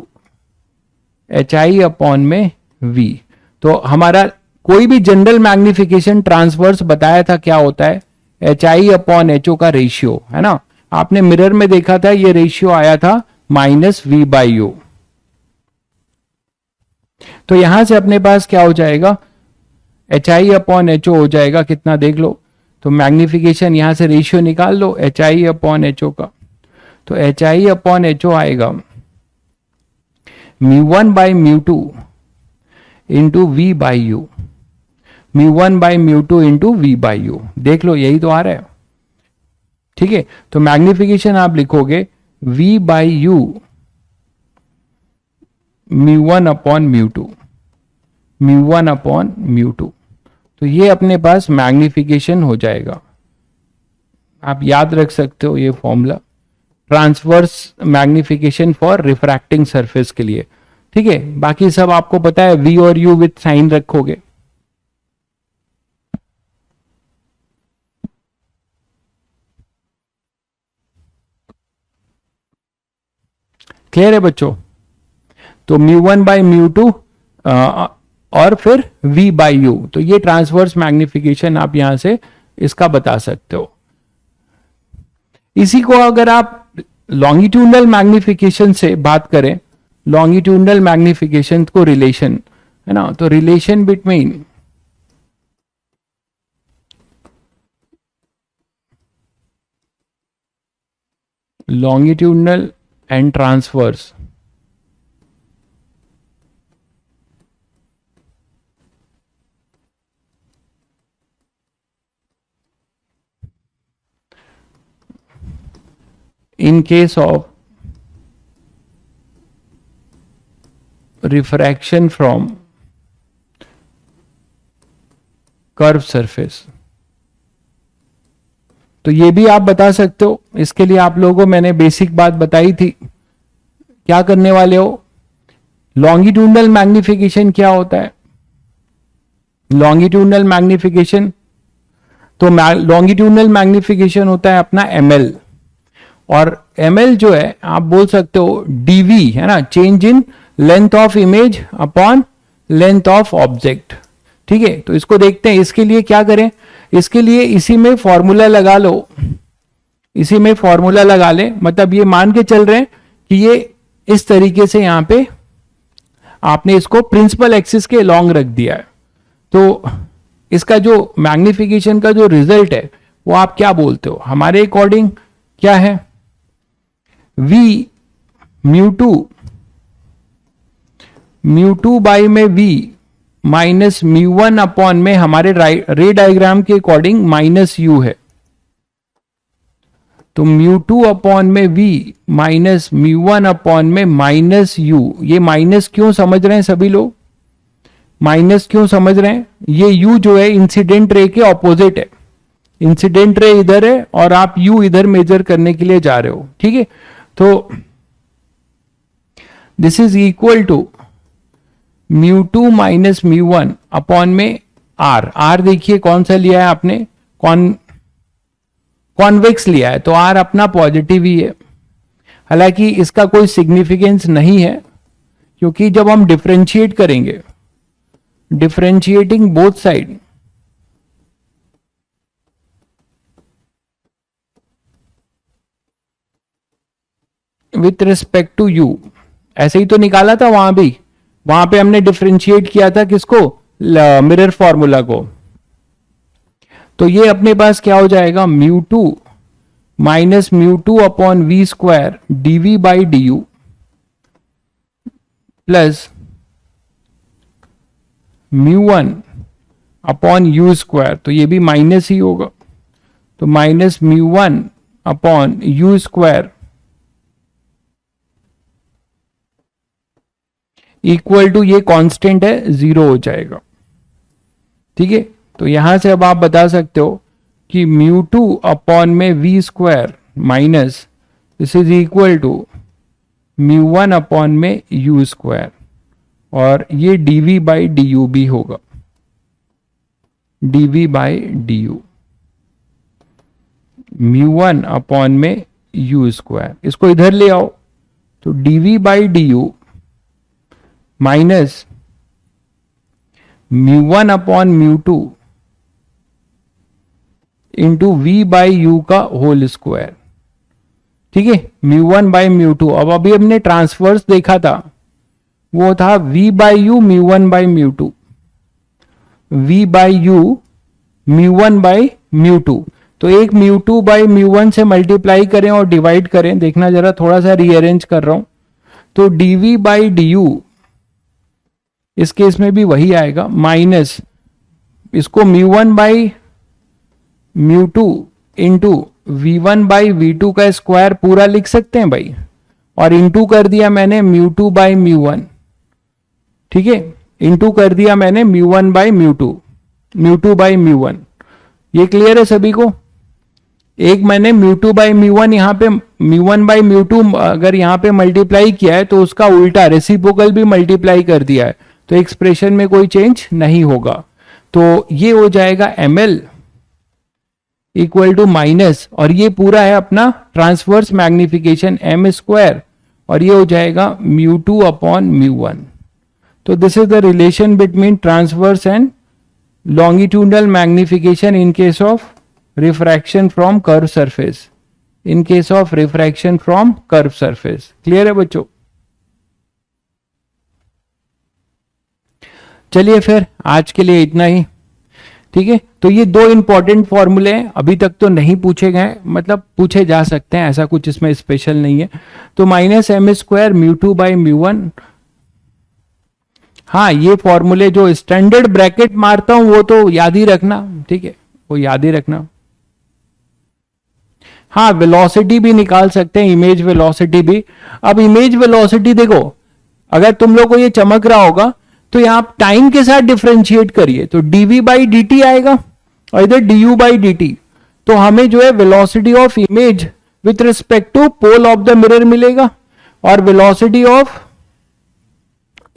h I upon में v। तो हमारा कोई भी जनरल मैग्निफिकेशन ट्रांसवर्स बताया था क्या होता है, एच आई अपॉन एच ओ का रेशियो है ना। आपने मिरर में देखा था ये रेशियो आया था -v बाई यू। तो यहां से अपने पास क्या हो जाएगा, एच आई अपॉन एच ओ हो जाएगा कितना देख लो, तो मैग्निफिकेशन यहां से रेशियो निकाल लो एच आई अपॉन एच ओ का, तो एच आई अपॉन एच ओ आएगा μ1 by μ2 into we by u, μ1 by μ2 into we by u. देख लो यही तो आ रहा है। ठीक है, तो मैग्निफिकेशन आप लिखोगे v by u μ1 upon μ2, μ1 upon μ2, तो ये अपने पास मैग्निफिकेशन हो जाएगा। आप याद रख सकते हो ये formula, transverse magnification for refracting surface के लिए। ठीक है, बाकी सब आपको पता है, v और u विथ साइन रखोगे। क्लियर है बच्चों? तो μ1 बाई μ2 और फिर v बाई यू, तो ये ट्रांसवर्स मैग्निफिकेशन आप यहां से इसका बता सकते हो। इसी को अगर आप लॉन्गिट्यूडनल मैग्निफिकेशन से बात करें, लॉन्गिट्यूडनल मैग्निफिकेशन को रिलेशन है ना, तो relation between longitudinal and transverse, in case of refraction from curved surface। तो ये भी आप बता सकते हो। इसके लिए आप लोगों को मैंने बेसिक बात बताई थी। क्या करने वाले हो, लॉन्गिट्यूडनल मैग्निफिकेशन क्या होता है, लॉन्गिट्यूडनल मैग्निफिकेशन, तो लॉन्गिट्यूडनल मैग्निफिकेशन होता है अपना ml, और ml जो है आप बोल सकते हो dv है ना, change in length of image upon length of object. ठीक है, तो इसको देखते हैं। इसके लिए क्या करें, इसके लिए इसी में फॉर्मूला लगा लो, इसी में फॉर्मूला लगा ले, मतलब ये मान के चल रहे हैं कि ये इस तरीके से यहां पे आपने इसको प्रिंसिपल एक्सिस के लॉन्ग रख दिया है। तो इसका जो मैग्निफिकेशन का जो रिजल्ट है वो आप क्या बोलते हो, हमारे अकॉर्डिंग क्या है, v म्यू टू बाई में v minus mu one upon में हमारे रे डायग्राम के अकॉर्डिंग माइनस u है। तो म्यू टू अपॉन में v minus mu one upon में माइनस u। ये माइनस क्यों समझ रहे हैं सभी लोग, माइनस क्यों समझ रहे हैं, ये u जो है इंसिडेंट रे के ऑपोजिट है, इंसिडेंट रे इधर है और आप u इधर मेजर करने के लिए जा रहे हो। ठीक है, तो this is equal to mu two minus mu one upon में r देखिए कौन सा लिया है आपने, कॉन्वेक्स लिया है, तो r अपना पॉजिटिव ही है। हालांकि इसका कोई सिग्निफिकेंस नहीं है, क्योंकि जब हम डिफरेंशिएट करेंगे, differentiating both side, with respect to u, ऐसे ही तो निकाला था वहां भी, वहां पे हमने डिफरेंशिएट किया था किसको, मिरर फॉर्मूला को। तो ये अपने पास क्या हो जाएगा, mu two minus mu two upon V square D V by D U plus mu one upon U square, तो ये भी माइनस ही होगा, तो minus mu one upon U square equal to, ये कांस्टेंट है, 0 हो जाएगा। ठीक है, तो यहां से अब आप बता सकते हो कि म्यू टू अपॉन में V square minus this is equal to mu one upon में यू स्क्वायर, और ये डीवी बाई डी यू भी होगा, D V by D U, mu one upon में यू स्क्वायर, इसको इधर ले आओ, तो D V by D U minus mu one upon mu two into we by U का होल स्क्वायर। ठीक है, mu one by mu two, अब अभी हमने ट्रांसवर्स देखा था, वो था v by you mu one by mu to, v by you mu one by mu to. तो एक mu two by mu one से मल्टीप्लाई करें और डिवाइड करें, देखना जरा, थोड़ा सा रीअरेंज कर रहा हूं, तो dv बाई डी यू इस केस में भी वही आएगा, माइनस इसको mu one by mu two into V one by V two का स्क्वायर पूरा लिख सकते हैं भाई, और इंटू कर दिया मैंने mu two by mu one. ठीक है, इंटू कर दिया मैंने mu one by mu two by mu one. ये क्लियर है सभी को? एक मैंने mu two by mu one, यहाँ पे mu one by mu to अगर यहाँ पे मल्टीप्लाई किया है तो उसका उल्टा रेसिप्रोकल भी मल्टीप्लाई कर दिया है, तो एक्सप्रेशन में कोई चेंज नहीं होगा। तो ये हो जाएगा ml इक्वल टू माइनस, और ये पूरा है अपना ट्रांसवर्स मैग्निफिकेशन m स्क्वायर, और ये हो जाएगा mu two upon mu one. तो this is the relation between transverse and longitudinal magnification in case of refraction from curved surface, in case of refraction from curved surface। Clear है बच्चों? चलिए फिर आज के लिए इतना ही। ठीक है, तो ये दो इंपॉर्टेंट फॉर्मूले हैं, अभी तक तो नहीं पूछे गए, मतलब पूछे जा सकते हैं, ऐसा कुछ इसमें स्पेशल नहीं है। तो minus M square mu two by mu one, हाँ ये फॉर्मूले जो स्टैंडर्ड ब्रैकेट मारता हूं वो तो याद ही रखना, ठीक है, वो याद ही रखना। हाँ, वेलोसिटी भी निकाल सकते हैं, इमेज वेलोसिटी भी। अब इमेज वेलोसिटी देखो, अगर तुम लोग को ये चमक रहा होगा तो यहां आप टाइम के साथ डिफरेंशिएट करिए तो dv बाई dt आएगा और इधर du बाई dt। तो हमें जो है velocity of image with respect to pole of the mirror मिलेगा और वेलोसिटी ऑफ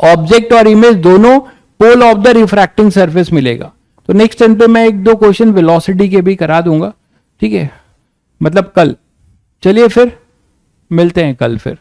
ऑब्जेक्ट और इमेज दोनों pole of the refracting surface मिलेगा। तो नेक्स्ट टाइम पे मैं एक दो क्वेश्चन वेलोसिटी के भी करा दूंगा, ठीक है, मतलब कल। चलिए फिर मिलते हैं कल फिर।